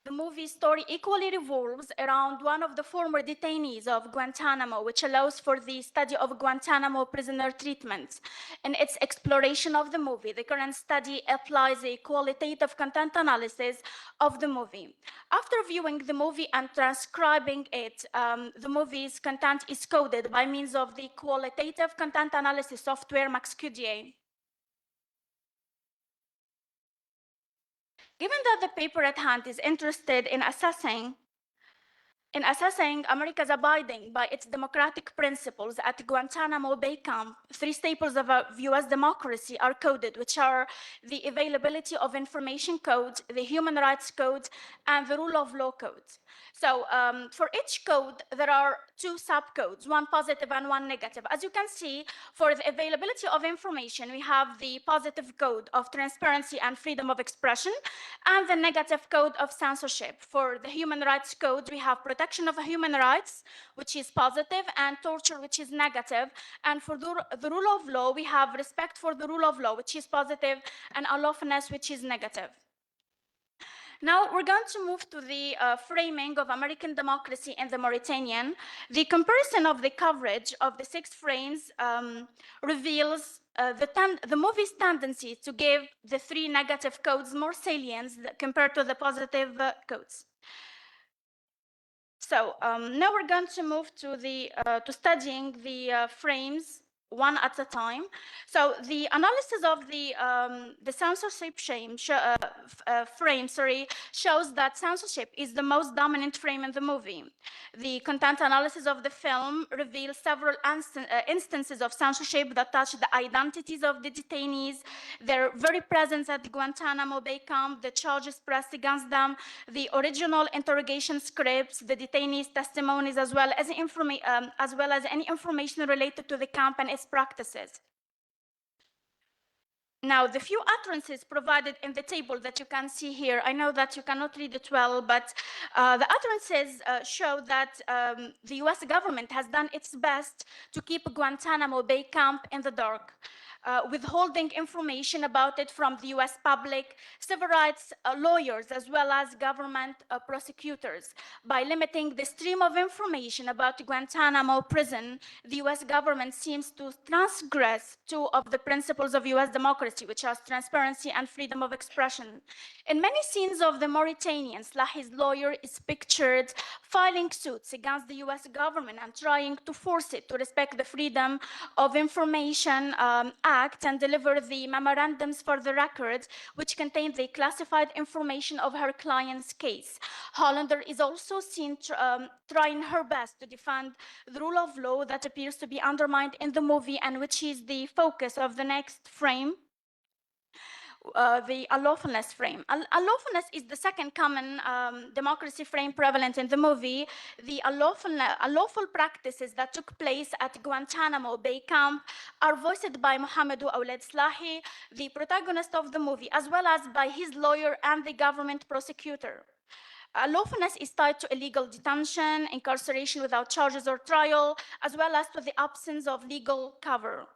The movie story equally revolves around one of the former detainees of Guantanamo, which allows for the study of Guantanamo prisoner treatment. In its exploration of the movie, the current study applies a qualitative content analysis of the movie. After viewing the movie and transcribing it, the movie's content is coded by means of the qualitative content analysis software MaxQDA. Given that the paper at hand is interested in assessing America's abiding by its democratic principles at Guantanamo Bay Camp, 3 staples of US democracy are coded, which are the availability of information code, the human rights code, and the rule of law code. So for each code, there are 2 subcodes, one positive and one negative. As you can see, for the availability of information, we have the positive code of transparency and freedom of expression, and the negative code of censorship. For the human rights code, we have protection of human rights, which is positive, and torture, which is negative. And for the rule of law, we have respect for the rule of law, which is positive, and unlawfulness, which is negative. Now we're going to move to the framing of American democracy in the Mauritanian. The comparison of the coverage of the 6 frames reveals the movie's tendency to give the 3 negative codes more salience compared to the positive codes. So now we're going to move to studying the frames one at a time. So the analysis of the censorship frame shows that censorship is the most dominant frame in the movie. The content analysis of the film reveals several instances of censorship that touch the identities of the detainees, their very presence at the Guantanamo Bay Camp, the charges pressed against them, the original interrogation scripts, the detainees' testimonies, as well as any information related to the camp and its practices. Now, the few utterances provided in the table that you can see here, I know that you cannot read it well, but the utterances show that the US government has done its best to keep Guantanamo Bay Camp in the dark, withholding information about it from the US public, civil rights lawyers, as well as government prosecutors. By limiting the stream of information about Guantanamo prison, the US government seems to transgress 2 of the principles of US democracy, which are transparency and freedom of expression. In many scenes of the Mauritanian, Slahi's lawyer is pictured filing suits against the US government and trying to force it to respect the Freedom of Information Act and deliver the memorandums for the records, which contain the classified information of her client's case. Hollander is also seen trying her best to defend the rule of law that appears to be undermined in the movie and which is the focus of the next frame. The unlawfulness frame. Unlawfulness is the second common democracy frame prevalent in the movie. The unlawful practices that took place at Guantanamo Bay Camp are voiced by Mohamedou Ouled Slahi, the protagonist of the movie, as well as by his lawyer and the government prosecutor. Lawfulness is tied to illegal detention, incarceration without charges or trial, as well as to the absence of legal cover.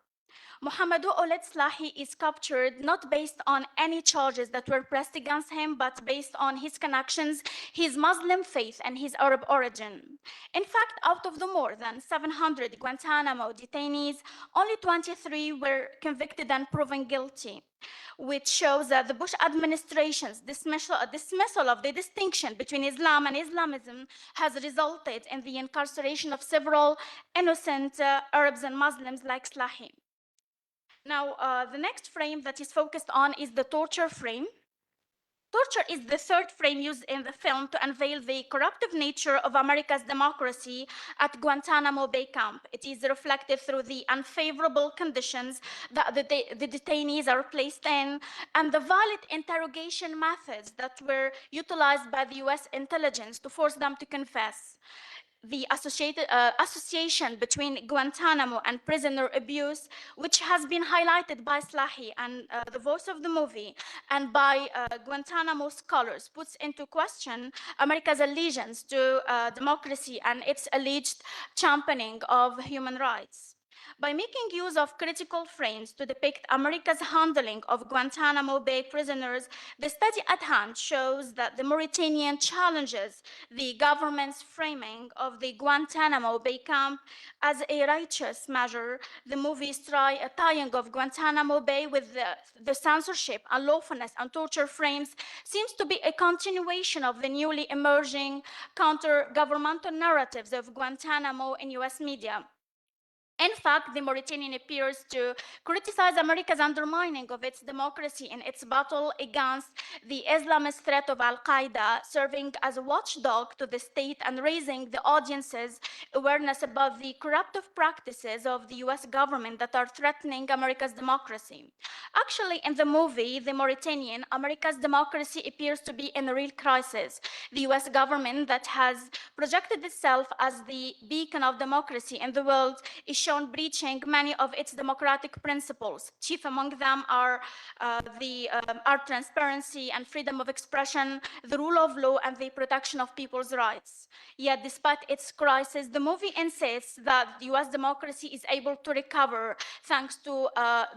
Mohamedou Ouled Slahi is captured not based on any charges that were pressed against him, but based on his connections, his Muslim faith, and his Arab origin. In fact, out of the more than 700 Guantanamo detainees, only 23 were convicted and proven guilty, which shows that the Bush administration's dismissal of the distinction between Islam and Islamism has resulted in the incarceration of several innocent Arabs and Muslims like Slahi. Now, the next frame that is focused on is the torture frame. Torture is the 3rd frame used in the film to unveil the corruptive nature of America's democracy at Guantanamo Bay Camp. It is reflected through the unfavorable conditions that the detainees are placed in and the violent interrogation methods that were utilized by the US intelligence to force them to confess. the association between Guantanamo and prisoner abuse, which has been highlighted by Slahi and the voice of the movie, and by Guantanamo scholars, puts into question America's allegiance to democracy and its alleged championing of human rights. By making use of critical frames to depict America's handling of Guantanamo Bay prisoners, the study at hand shows that the Mauritanian challenges the government's framing of the Guantanamo Bay camp as a righteous measure. The movie's tying of Guantanamo Bay with the censorship, unlawfulness, and torture frames seems to be a continuation of the newly emerging counter-governmental narratives of Guantanamo in US media. In fact, the Mauritanian appears to criticize America's undermining of its democracy in its battle against the Islamist threat of al-Qaeda, serving as a watchdog to the state and raising the audience's awareness about the corruptive practices of the US government that are threatening America's democracy. Actually, in the movie, The Mauritanian, America's democracy appears to be in a real crisis. The US government that has projected itself as the beacon of democracy in the world is shown breaching many of its democratic principles. Chief among them are transparency and freedom of expression, the rule of law, and the protection of people's rights. Yet, despite its crisis, the movie insists that the US democracy is able to recover thanks to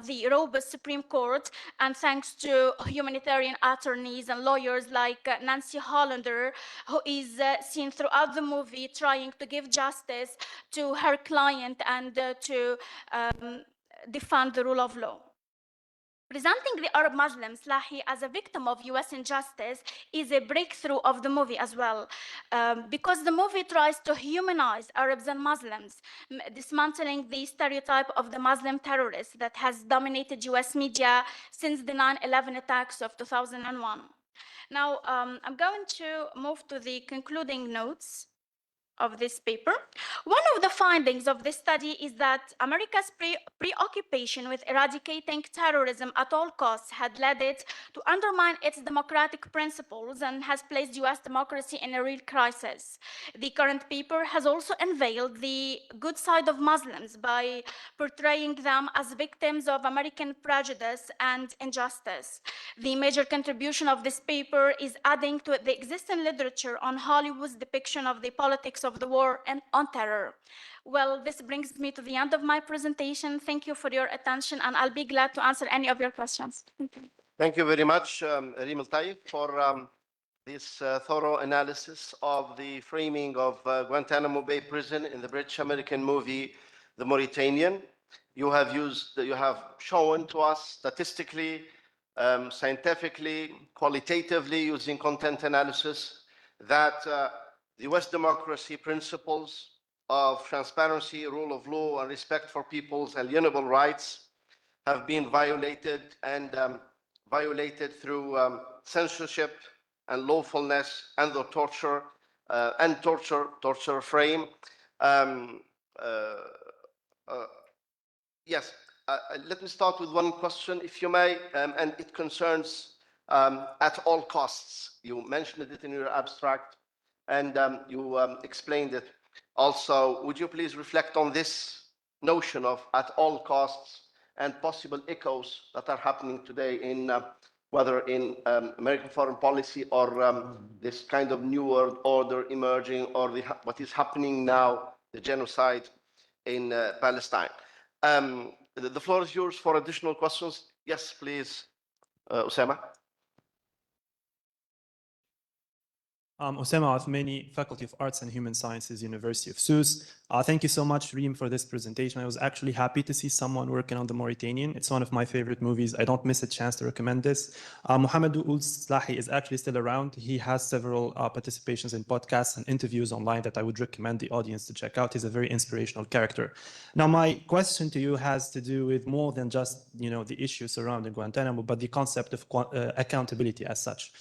the robust Supreme Court and thanks to humanitarian attorneys and lawyers like Nancy Hollander, who is seen throughout the movie trying to give justice to her client and to defend the rule of law. Presenting the Arab Muslim, Slahi, as a victim of US injustice is a breakthrough of the movie as well, because the movie tries to humanize Arabs and Muslims, dismantling the stereotype of the Muslim terrorist that has dominated US media since the 9/11 attacks of 2001. Now, I'm going to move to the concluding notes of this paper. One of the findings of this study is that America's preoccupation with eradicating terrorism at all costs had led it to undermine its democratic principles and has placed US democracy in a real crisis. The current paper has also unveiled the good side of Muslims by portraying them as victims of American prejudice and injustice. The major contribution of this paper is adding to the existing literature on Hollywood's depiction of the politics of the war and on terror. Well, this brings me to the end of my presentation. Thank you for your attention, and I'll be glad to answer any of your questions. Thank you. Thank you very much, Reem El-Tayyib, for this thorough analysis of the framing of Guantanamo Bay Prison in the British-American movie, The Mauritanian. You have shown to us statistically, scientifically, qualitatively, using content analysis, that the US democracy principles of transparency, rule of law, and respect for people's alienable rights have been violated, and violated through censorship and lawfulness and the torture frame. Yes, let me start with one question, if you may, and it concerns at all costs. You mentioned it in your abstract, and you explained it. Also, would you please reflect on this notion of at all costs and possible echoes that are happening today in whether in American foreign policy or this kind of new world order emerging, or what is happening now, the genocide in Palestine. The floor is yours for additional questions. Yes, please, Osama. Osama Othmani, Faculty of Arts and Human Sciences, University of Sousse. Thank you so much, Reem, for this presentation. I was actually happy to see someone working on The Mauritanian. It's one of my favorite movies. I don't miss a chance to recommend this. Mohammed Ould Slahi is actually still around. He has several participations in podcasts and interviews online that I would recommend the audience to check out. He's a very inspirational character. Now, my question to you has to do with more than just, the issue surrounding Guantanamo, but the concept of accountability as such.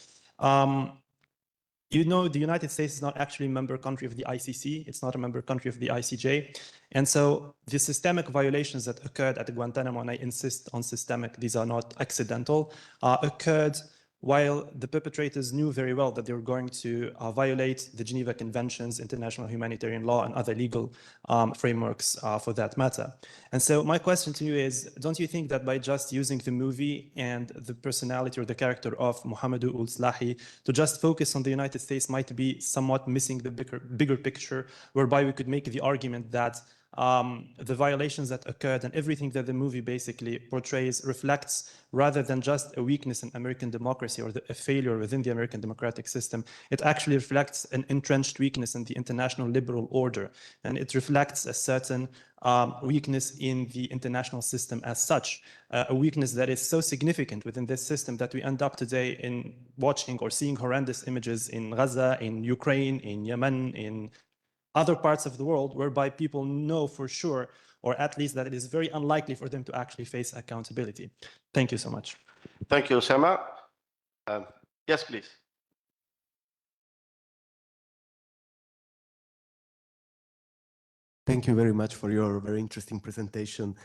The United States is not actually a member country of the ICC. It's not a member country of the ICJ. And so the systemic violations that occurred at Guantanamo, and I insist on systemic, these are not accidental, occurred while the perpetrators knew very well that they were going to violate the Geneva Conventions, international humanitarian law, and other legal frameworks for that matter. And so my question to you is, don't you think that by just using the movie and the personality or the character of Mohamedou Ould-Slahi to just focus on the United States might be somewhat missing the bigger picture, whereby we could make the argument that the violations that occurred and everything that the movie basically portrays reflects, rather than just a weakness in American democracy or a failure within the American democratic system, it actually reflects an entrenched weakness in the international liberal order. And it reflects a certain weakness in the international system as such, a weakness that is so significant within this system that we end up today in watching or seeing horrendous images in Gaza, in Ukraine, in Yemen, in other parts of the world, whereby people know for sure, or at least that it is very unlikely for them to actually face accountability. Thank you so much. Thank you, Osama. Yes, please. Thank you very much for your very interesting presentation.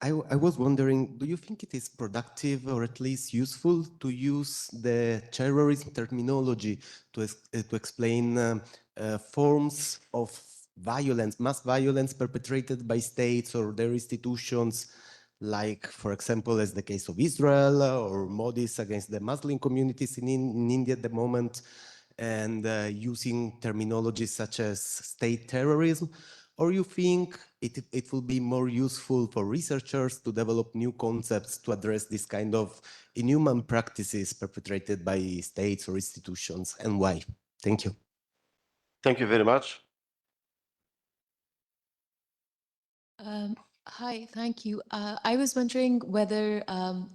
I was wondering, do you think it is productive or at least useful to use the terrorism terminology to explain forms of violence, mass violence perpetrated by states or their institutions, like, for example, as the case of Israel or Modi's against the Muslim communities in India at the moment, and using terminology such as state terrorism? Or you think it will be more useful for researchers to develop new concepts to address this kind of inhuman practices perpetrated by states or institutions, and why? Thank you. Thank you very much. Hi, thank you. I was wondering whether,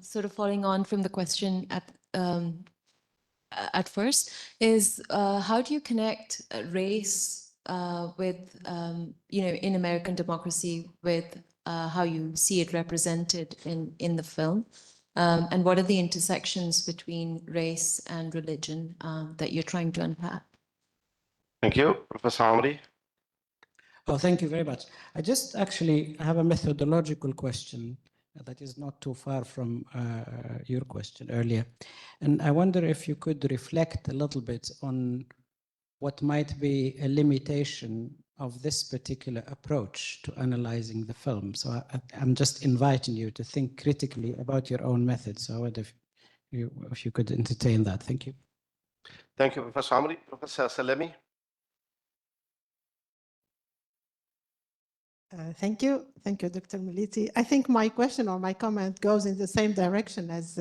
sort of following on from the question at first, is how do you connect race with, in American democracy with how you see it represented in the film? And what are the intersections between race and religion that you're trying to unpack? Thank you. Professor Amri. Oh, thank you very much. I just actually have a methodological question that is not too far from your question earlier. And I wonder if you could reflect a little bit on what might be a limitation of this particular approach to analyzing the film. So I'm just inviting you to think critically about your own method. So I wonder if you could entertain that. Thank you. Thank you, Professor Amri. Professor Salemi. Thank you, Dr. Meliti. I think my question or my comment goes in the same direction as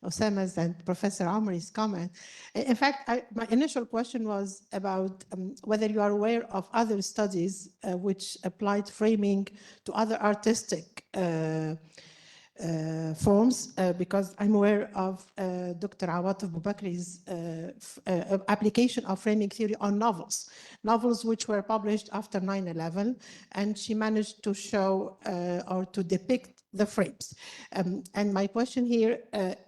Osama's and Professor Amri's comment. In fact, my initial question was about whether you are aware of other studies which applied framing to other artistic forms, because I'm aware of Dr. Awatif Boubakri's application of framing theory on novels which were published after 9/11, and she managed to show or to depict the frames. And my question here,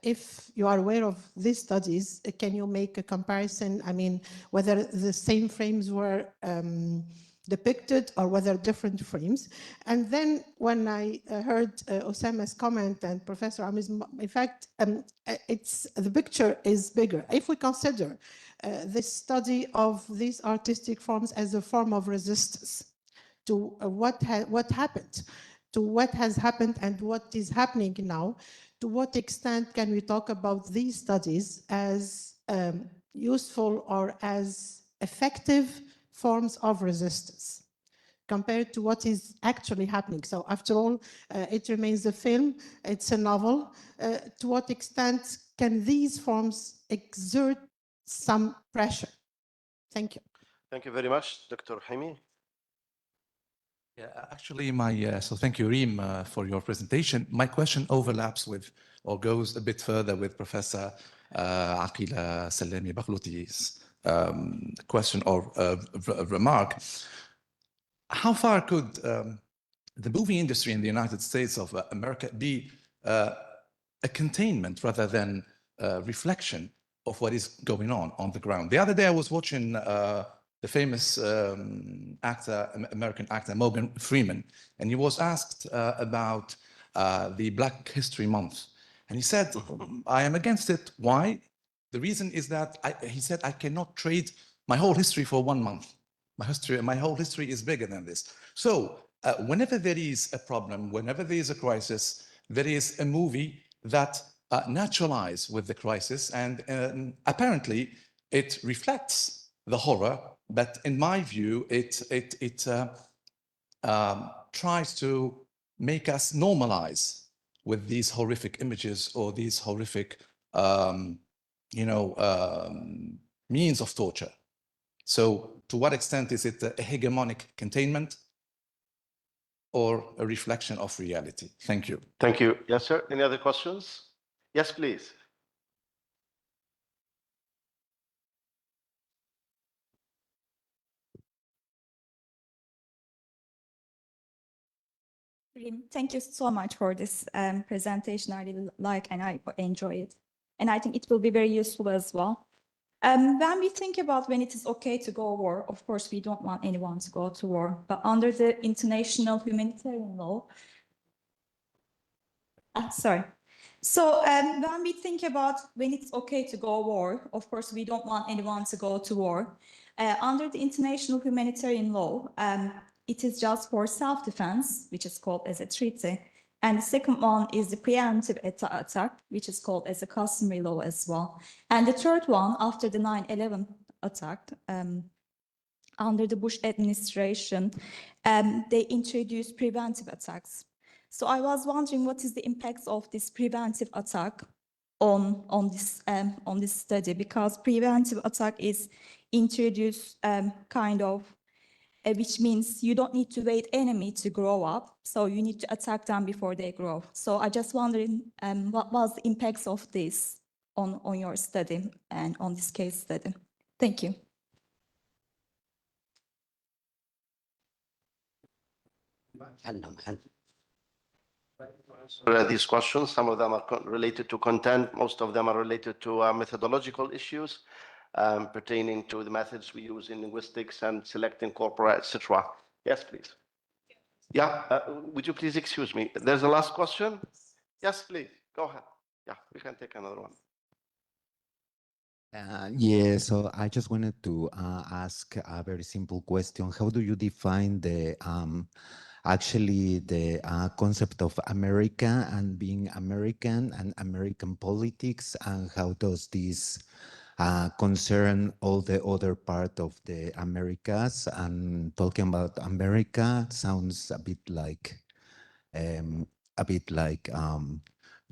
if you are aware of these studies, can you make a comparison? I mean, whether the same frames were depicted or whether different frames. And then when I heard Osama's comment and Professor Amri's, in fact, the picture is bigger. If we consider this study of these artistic forms as a form of resistance to what happened, to what has happened and what is happening now, to what extent can we talk about these studies as useful or as effective forms of resistance compared to what is actually happening? So after all, it remains a film, it's a novel. To what extent can these forms exert some pressure? Thank you. Thank you very much, Dr. Himi. Yeah, actually, so thank you, Reem, for your presentation. My question overlaps with, or goes a bit further with Professor Aqila Salemi Baghluti's question or remark. How far could the movie industry in the United States of America be a containment rather than a reflection of what is going on the ground? The other day I was watching the famous American actor Morgan Freeman, and he was asked about the Black History Month. And he said, I am against it. Why? The reason is that he said, I cannot trade my whole history for 1 month. My whole history is bigger than this. So whenever there is a problem, whenever there is a crisis, there is a movie that naturalize with the crisis, and apparently it reflects the horror, but in my view, it tries to make us normalize with these horrific images or these horrific, means of torture. So to what extent is it a hegemonic containment or a reflection of reality? Thank you. Thank you. Yes, sir. Any other questions? Yes, please. Thank you so much for this presentation. I really like and I enjoy it. And I think it will be very useful as well. When we think about when it is okay to go to war, of course, we don't want anyone to go to war, but under the international humanitarian law, sorry. So when we think about when it's okay to go to war, of course, we don't want anyone to go to war. Under the international humanitarian law, it is just for self-defense, which is called as a treaty. And the second one is the preemptive attack, which is called as a customary law as well. And the third one, after the 9/11 attack, under the Bush administration, they introduced preventive attacks. So I was wondering, what is the impact of this preventive attack on this study? Because preventive attack is introduced which means you don't need to wait enemy to grow up, so you need to attack them before they grow. So I just wondering, what was the impacts of this on your study and on this case study? Thank you. These questions, some of them are related to content, most of them are related to methodological issues pertaining to the methods we use in linguistics and selecting corpora, etc. Yes, please. Yeah, would you please excuse me? There's a last question? Yes, please, go ahead. Yeah, we can take another one. Yeah, so I just wanted to ask a very simple question. How do you define the actually the concept of America and being American and American politics, and how does this concern all the other part of the Americas? And talking about America sounds a bit like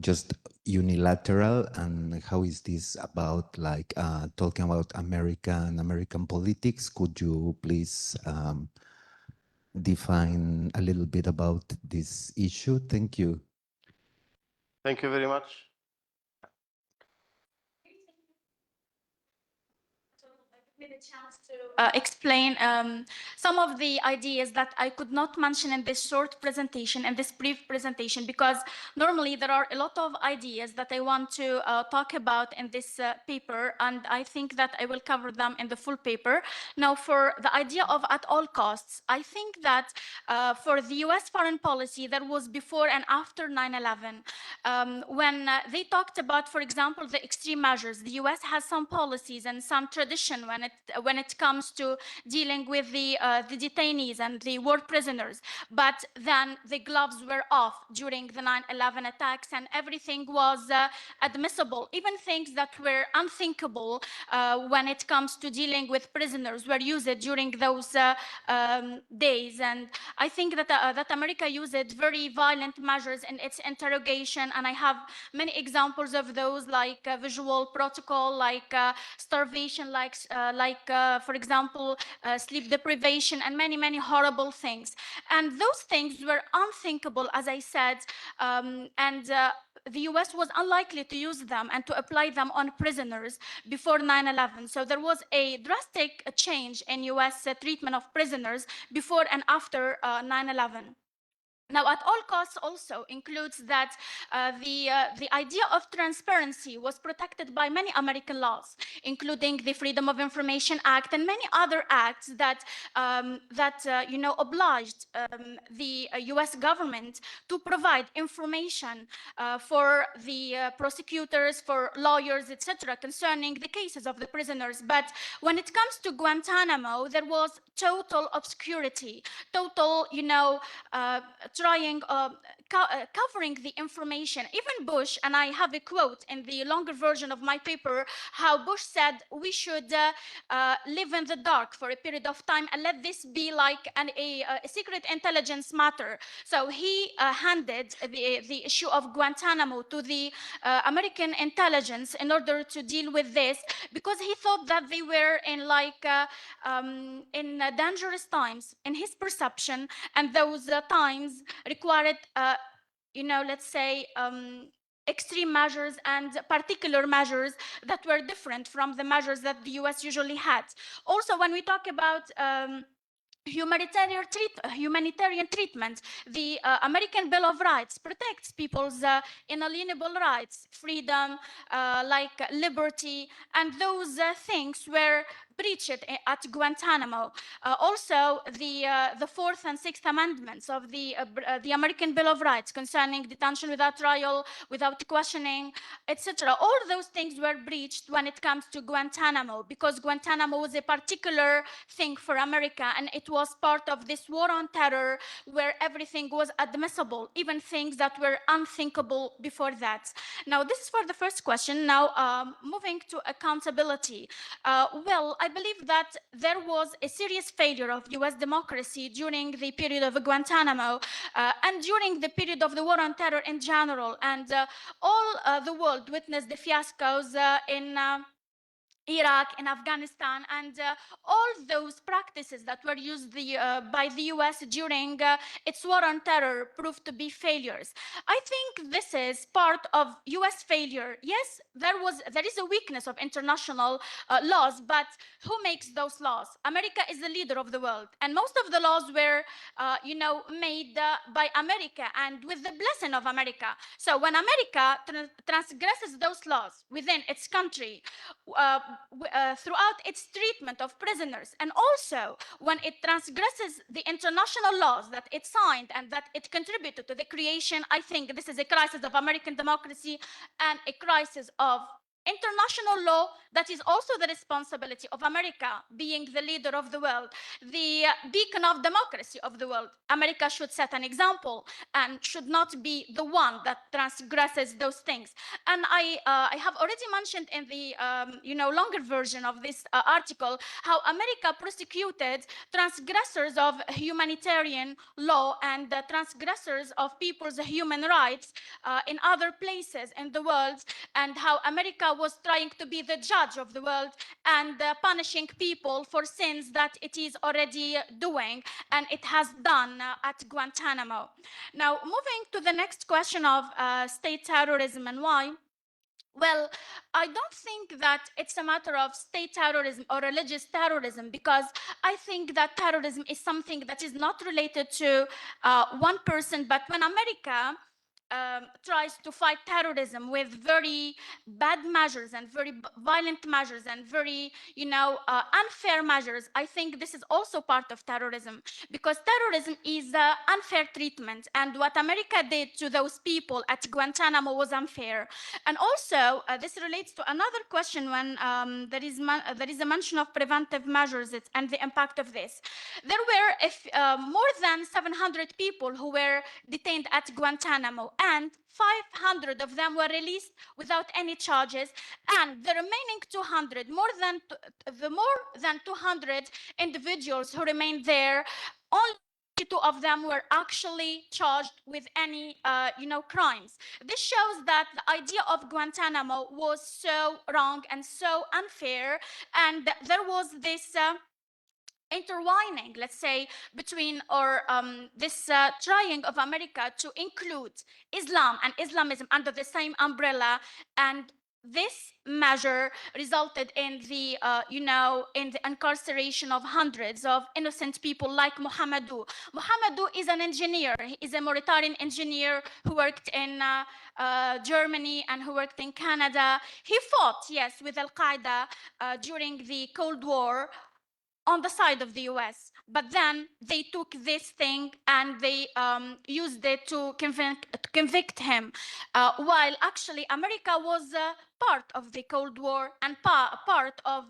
just unilateral, and how is this about like talking about America and American politics? Could you please define a little bit about this issue? Thank you. Thank you very much. Me the chance to explain some of the ideas that I could not mention in this short presentation and this brief presentation, because normally there are a lot of ideas that I want to talk about in this paper, and I think that I will cover them in the full paper. Now, for the idea of at all costs, I think that for the US foreign policy, there was before and after 9/11. When they talked about, for example, the extreme measures, the US has some policies and some tradition when it comes to dealing with the detainees and the war prisoners. But then the gloves were off during the 9/11 attacks, and everything was admissible. Even things that were unthinkable when it comes to dealing with prisoners were used during those days. And I think that America used very violent measures in its interrogation, and I have many examples of those, like visual protocol, like starvation, like for example, sleep deprivation, and many horrible things. And those things were unthinkable, as I said, and the US was unlikely to use them and to apply them on prisoners before 9/11. So there was a drastic change in US treatment of prisoners before and after 9/11. Now, at all costs also includes that the idea of transparency was protected by many American laws, including the Freedom of Information Act and many other acts that obliged the U.S. government to provide information for the prosecutors, for lawyers, etc., concerning the cases of the prisoners. But when it comes to Guantanamo, there was total obscurity, total, covering the information. Even Bush, and I have a quote in the longer version of my paper, how Bush said we should live in the dark for a period of time and let this be like a secret intelligence matter. So he handed the issue of Guantanamo to the American intelligence in order to deal with this, because he thought that they were in dangerous times in his perception, and those times required, let's say, extreme measures and particular measures that were different from the measures that the US usually had. Also, when we talk about humanitarian treatment, the American Bill of Rights protects people's inalienable rights, freedom, like liberty, and those things were breached at Guantanamo. Also, the Fourth and Sixth Amendments of the American Bill of Rights concerning detention without trial, without questioning, etc. All those things were breached when it comes to Guantanamo, because Guantanamo was a particular thing for America, and it was part of this war on terror where everything was admissible, even things that were unthinkable before that. Now, this is for the first question. Now, moving to accountability. Well, I believe that there was a serious failure of US democracy during the period of Guantanamo and during the period of the war on terror in general. And all the world witnessed the fiascos in Iraq, in Afghanistan, and all those practices that were used by the US during its war on terror proved to be failures. I think this is part of US failure. Yes, there is a weakness of international laws, but who makes those laws? America is the leader of the world, and most of the laws were, made by America and with the blessing of America. So when America transgresses those laws within its country, throughout its treatment of prisoners, and also when it transgresses the international laws that it signed and that it contributed to the creation, I think this is a crisis of American democracy and a crisis of international law that is also the responsibility of America, being the leader of the world, the beacon of democracy of the world. America should set an example and should not be the one that transgresses those things. And I have already mentioned in the longer version of this article how America prosecuted transgressors of humanitarian law and transgressors of people's human rights in other places in the world, and how America was trying to be the judge of the world and punishing people for sins that it is already doing, and it has done at Guantanamo. Now, moving to the next question of state terrorism and why. Well, I don't think that it's a matter of state terrorism or religious terrorism, because I think that terrorism is something that is not related to one person, but when America tries to fight terrorism with very bad measures and very violent measures and very, unfair measures, I think this is also part of terrorism, because terrorism is unfair treatment, and what America did to those people at Guantanamo was unfair. And also, this relates to another question when there is a mention of preventive measures and the impact of this. There were more than 700 people who were detained at Guantanamo, and 500 of them were released without any charges, and the remaining 200, more than 200 individuals who remained there, only 2 of them were actually charged with any crimes. This shows that the idea of Guantanamo was so wrong and so unfair, and there was this intertwining, let's say, between this trying of America to include Islam and Islamism under the same umbrella, and this measure resulted in the, in the incarceration of hundreds of innocent people like Mohamedou. Mohamedou is an engineer. He is a Mauritanian engineer who worked in Germany and who worked in Canada. He fought, yes, with Al-Qaeda during the Cold War on the side of the US. But then they took this thing and they used it to convict him, while actually America was part of the Cold War and part of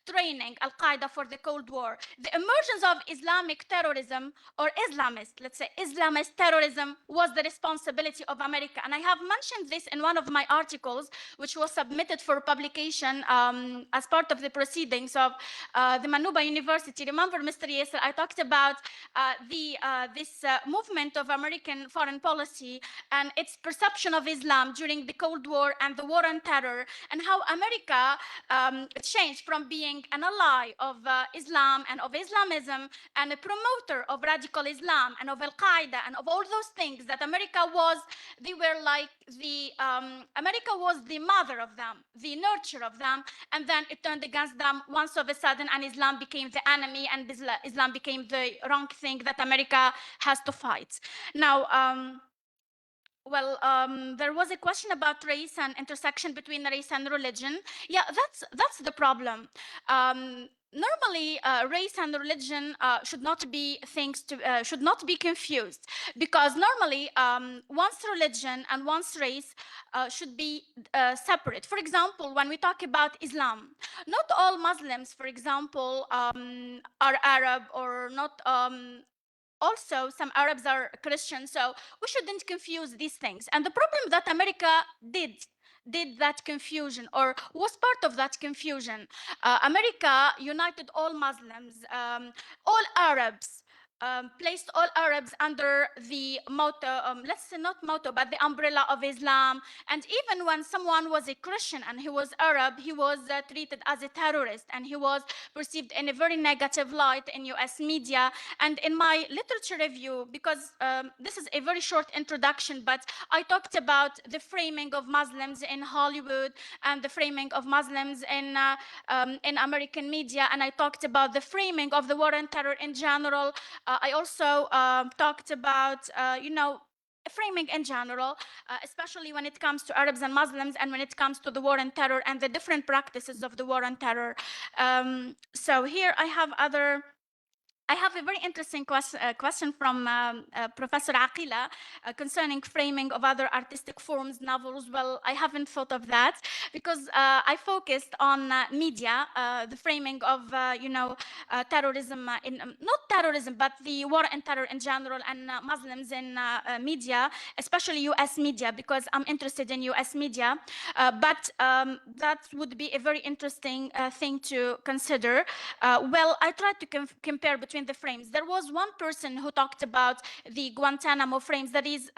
training Al-Qaeda for the Cold War. The emergence of Islamic terrorism, or Islamist, let's say Islamist terrorism, was the responsibility of America. And I have mentioned this in one of my articles, which was submitted for publication as part of the proceedings of the Manuba University. Remember, Mr. Yasser, I talked about this movement of American foreign policy and its perception of Islam during the Cold War and the war on terror, and how America changed from being an ally of Islam and of Islamism and a promoter of radical Islam and of Al-Qaeda and of all those things that America was. They were like America was the mother of them, the nurture of them, and then it turned against them once of a sudden, and Islam became the enemy, and Islam became the wrong thing that America has to fight. Now, there was a question about race and intersection between race and religion. Yeah, that's the problem. Normally, race and religion should not be confused, because normally one's religion and one's race should be separate. For example, when we talk about Islam, not all Muslims, for example, are Arab, or not. Also, some Arabs are Christian, so we shouldn't confuse these things. And the problem that America did that confusion, or was part of that confusion. America united all Muslims, all Arabs, placed all Arabs under the motto, let's say not motto, but the umbrella of Islam. And even when someone was a Christian and he was Arab, he was treated as a terrorist, and he was perceived in a very negative light in US media. And in my literature review, because this is a very short introduction, but I talked about the framing of Muslims in Hollywood and the framing of Muslims in American media, and I talked about the framing of the war on terror in general. I also talked about, framing in general, especially when it comes to Arabs and Muslims, and when it comes to the war on terror and the different practices of the war on terror. So here I have a very interesting question from Professor Aqila concerning framing of other artistic forms, novels. Well, I haven't thought of that, because I focused on media, the framing of, terrorism, not terrorism, but the war and terror in general, and Muslims in media, especially US media, because I'm interested in US media. But that would be a very interesting thing to consider. Well, I tried to compare between the frames. There was one person who talked about the Guantanamo frames. That is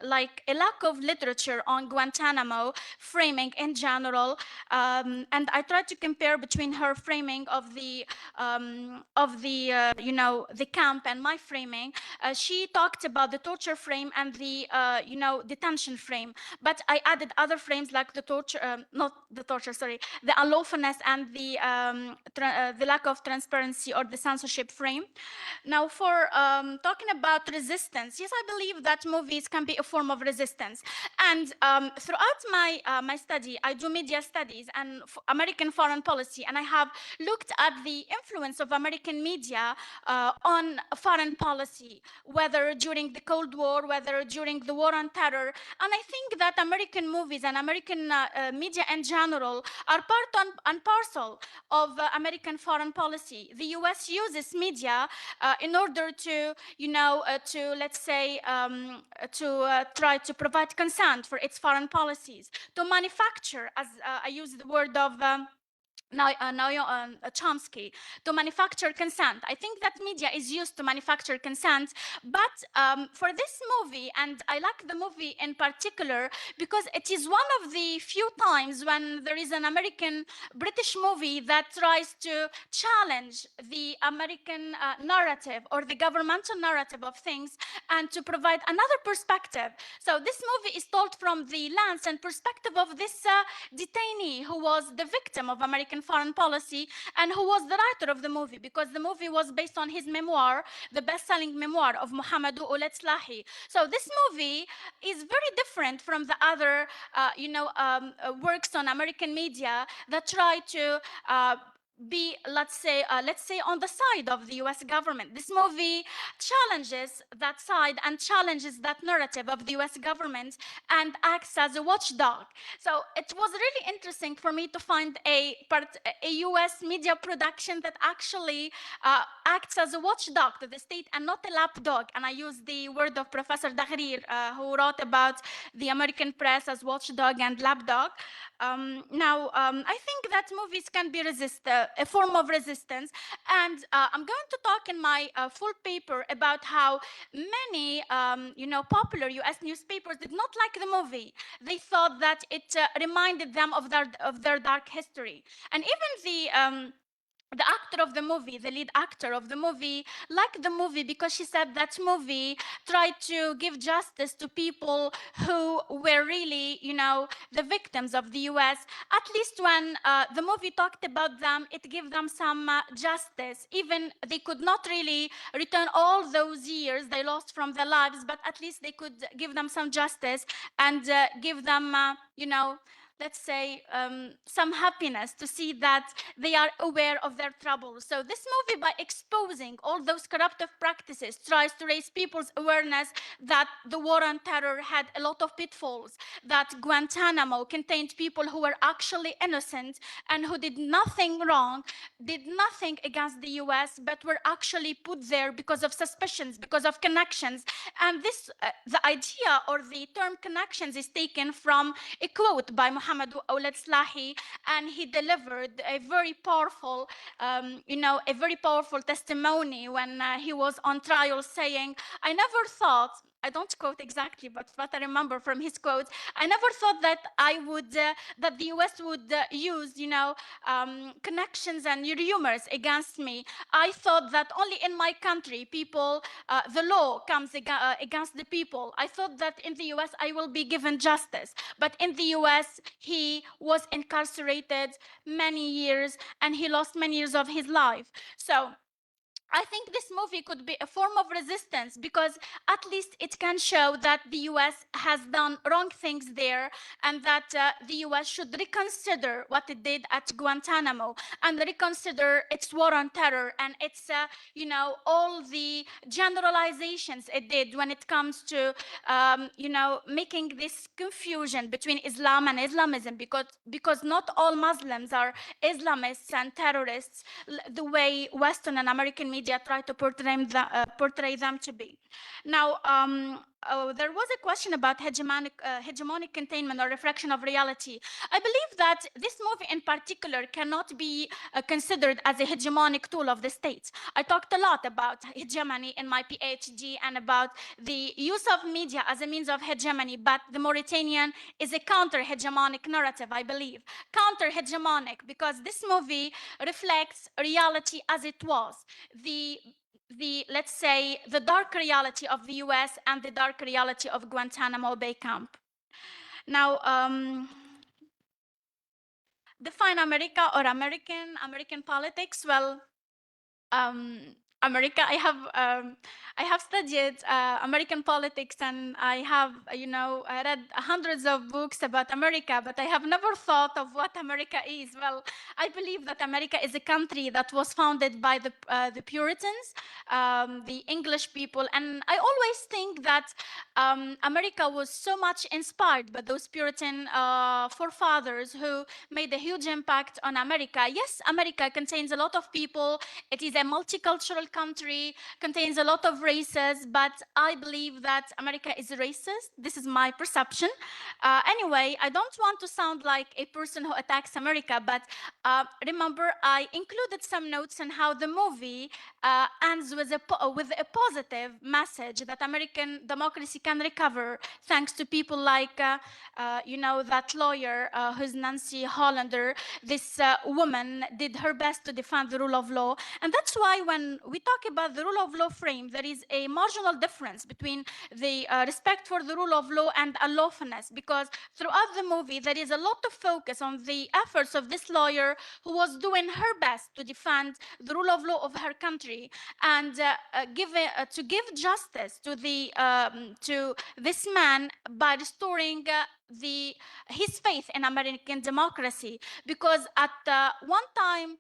like a lack of literature on Guantanamo framing in general. And I tried to compare between her framing of the the camp and my framing. She talked about the torture frame and the detention frame, but I added other frames like the torture, not the torture, sorry, the unlawfulness and the lack of transparency or the censorship frame. Now, for talking about resistance, yes, I believe that movies can be a form of resistance. And throughout my study, I do media studies and American foreign policy, and I have looked at the influence of American media on foreign policy, whether during the Cold War, whether during the war on terror. And I think that American movies and American media in general are part and parcel of American foreign policy. The US uses media in order to, let's say, to try to provide consent for its foreign policies, to manufacture, as I use the word of Chomsky to manufacture consent. I think that media is used to manufacture consent, but for this movie, and I like the movie in particular because it is one of the few times when there is an British movie that tries to challenge the American narrative or the governmental narrative of things and to provide another perspective. So this movie is told from the lens and perspective of this detainee who was the victim of American foreign policy and who was the writer of the movie, because the movie was based on his memoir, the best-selling memoir of Mohammed al-Slahi. So this movie is very different from the other works on American media that try to be, let's say, on the side of the US government. This movie challenges that side and challenges that narrative of the US government and acts as a watchdog. So it was really interesting for me to find a US media production that actually acts as a watchdog to the state and not a lapdog. And I use the word of Professor Dagrir, who wrote about the American press as watchdog and lapdog. I think that movies can be a form of resistance, and I'm going to talk in my full paper about how many, popular U.S. newspapers did not like the movie. They thought that it reminded them of their dark history, and even the actor of the movie, the lead actor of the movie, liked the movie because she said that movie tried to give justice to people who were really, the victims of the US. At least when the movie talked about them, it gave them some justice. Even they could not really return all those years they lost from their lives, but at least they could give them some justice and give them, let's say, some happiness to see that they are aware of their troubles. So this movie, by exposing all those corruptive practices, tries to raise people's awareness that the war on terror had a lot of pitfalls, that Guantanamo contained people who were actually innocent and who did nothing wrong, did nothing against the US, but were actually put there because of suspicions, because of connections. And this, the idea or the term connections is taken from a quote by Mohammed al-Slahi, and he delivered a very powerful, a very powerful testimony when he was on trial, saying, "I never thought." I don't quote exactly, but what I remember from his quotes, "I never thought that that the US would use, connections and rumors against me. I thought that only in my country, people, the law comes against the people. I thought that in the US, I will be given justice. But in the US, he was incarcerated many years and he lost many years of his life." So I think this movie could be a form of resistance because at least it can show that the US has done wrong things there and that the US should reconsider what it did at Guantanamo and reconsider its war on terror and its, all the generalizations it did when it comes to, making this confusion between Islam and Islamism, because not all Muslims are Islamists and terrorists the way Western and American media try to portray them to be. Now, there was a question about hegemonic containment or reflection of reality. I believe that this movie in particular cannot be considered as a hegemonic tool of the state. I talked a lot about hegemony in my PhD and about the use of media as a means of hegemony, but the Mauritanian is a counter-hegemonic narrative, I believe. Counter-hegemonic, because this movie reflects reality as it was. Let's say, the dark reality of the US and the dark reality of Guantanamo Bay camp. Now, define America or American politics. Well, America, I have studied American politics, and I have, I read hundreds of books about America, but I have never thought of what America is. Well, I believe that America is a country that was founded by the Puritans, the English people, and I always think that America was so much inspired by those Puritan forefathers who made a huge impact on America. Yes, America contains a lot of people. It is a multicultural country, contains a lot of races, but I believe that America is racist. This is my perception. Anyway, I don't want to sound like a person who attacks America, but remember, I included some notes on how the movie ends with a positive message that American democracy can recover thanks to people like, you know, that lawyer who's Nancy Hollander. This woman did her best to defend the rule of law. And that's why when we talk about the rule of law frame, there is a marginal difference between the respect for the rule of law and unlawfulness, because throughout the movie, there is a lot of focus on the efforts of this lawyer who was doing her best to defend the rule of law of her country and to give justice to to this man by restoring his faith in American democracy. Because at one time,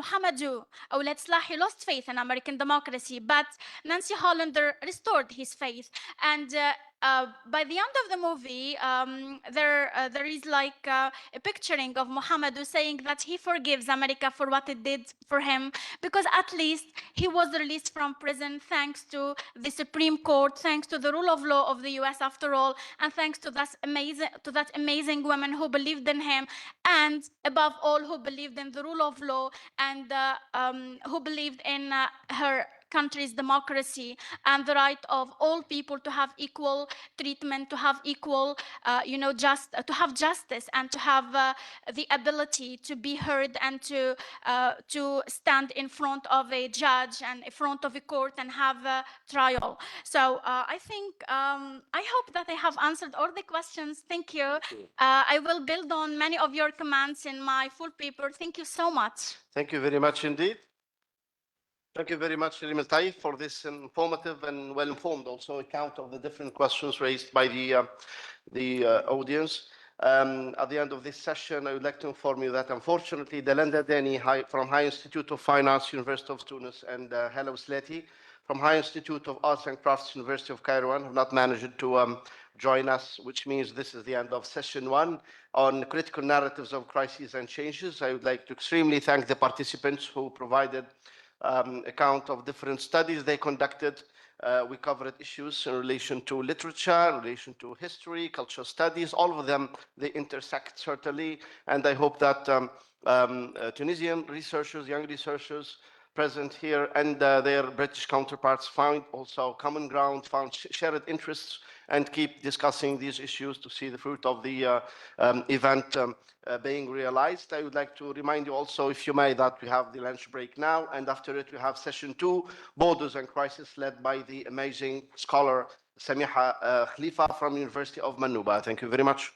Muhammadu Ouled Slahi lost faith in American democracy, but Nancy Hollander restored his faith. And by the end of the movie, there is like a picturing of Muhammadu saying that he forgives America for what it did for him, because at least he was released from prison thanks to the Supreme Court, thanks to the rule of law of the US after all, and thanks to that amazing woman who believed in him, and above all, who believed in the rule of law, and who believed in her country's democracy and the right of all people to have equal treatment, to have equal, to have justice, and to have the ability to be heard and to stand in front of a judge and in front of a court and have a trial. So I think, I hope that I have answered all the questions. Thank you. I will build on many of your comments in my full paper. Thank you so much. Thank you very much indeed. Thank you very much, Reem El-Taif, for this informative and well-informed also account of the different questions raised by the audience. At the end of this session, I would like to inform you that unfortunately, Delenda Deni from High Institute of Fine Arts, University of Tunis, and Hala Slati from High Institute of Arts and Crafts, University of Cairo, have not managed to join us, which means this is the end of session 1 on critical narratives of crises and changes. I would like to extremely thank the participants who provided account of different studies they conducted. We covered issues in relation to literature, in relation to history, cultural studies, all of them, they intersect certainly. And I hope that Tunisian researchers, young researchers present here and their British counterparts found also common ground, found shared interests, and keep discussing these issues to see the fruit of the event being realized. I would like to remind you also, if you may, that we have the lunch break now, and after it we have session 2, Borders and Crisis, led by the amazing scholar Samiha Khalifa from University of Manuba. Thank you very much.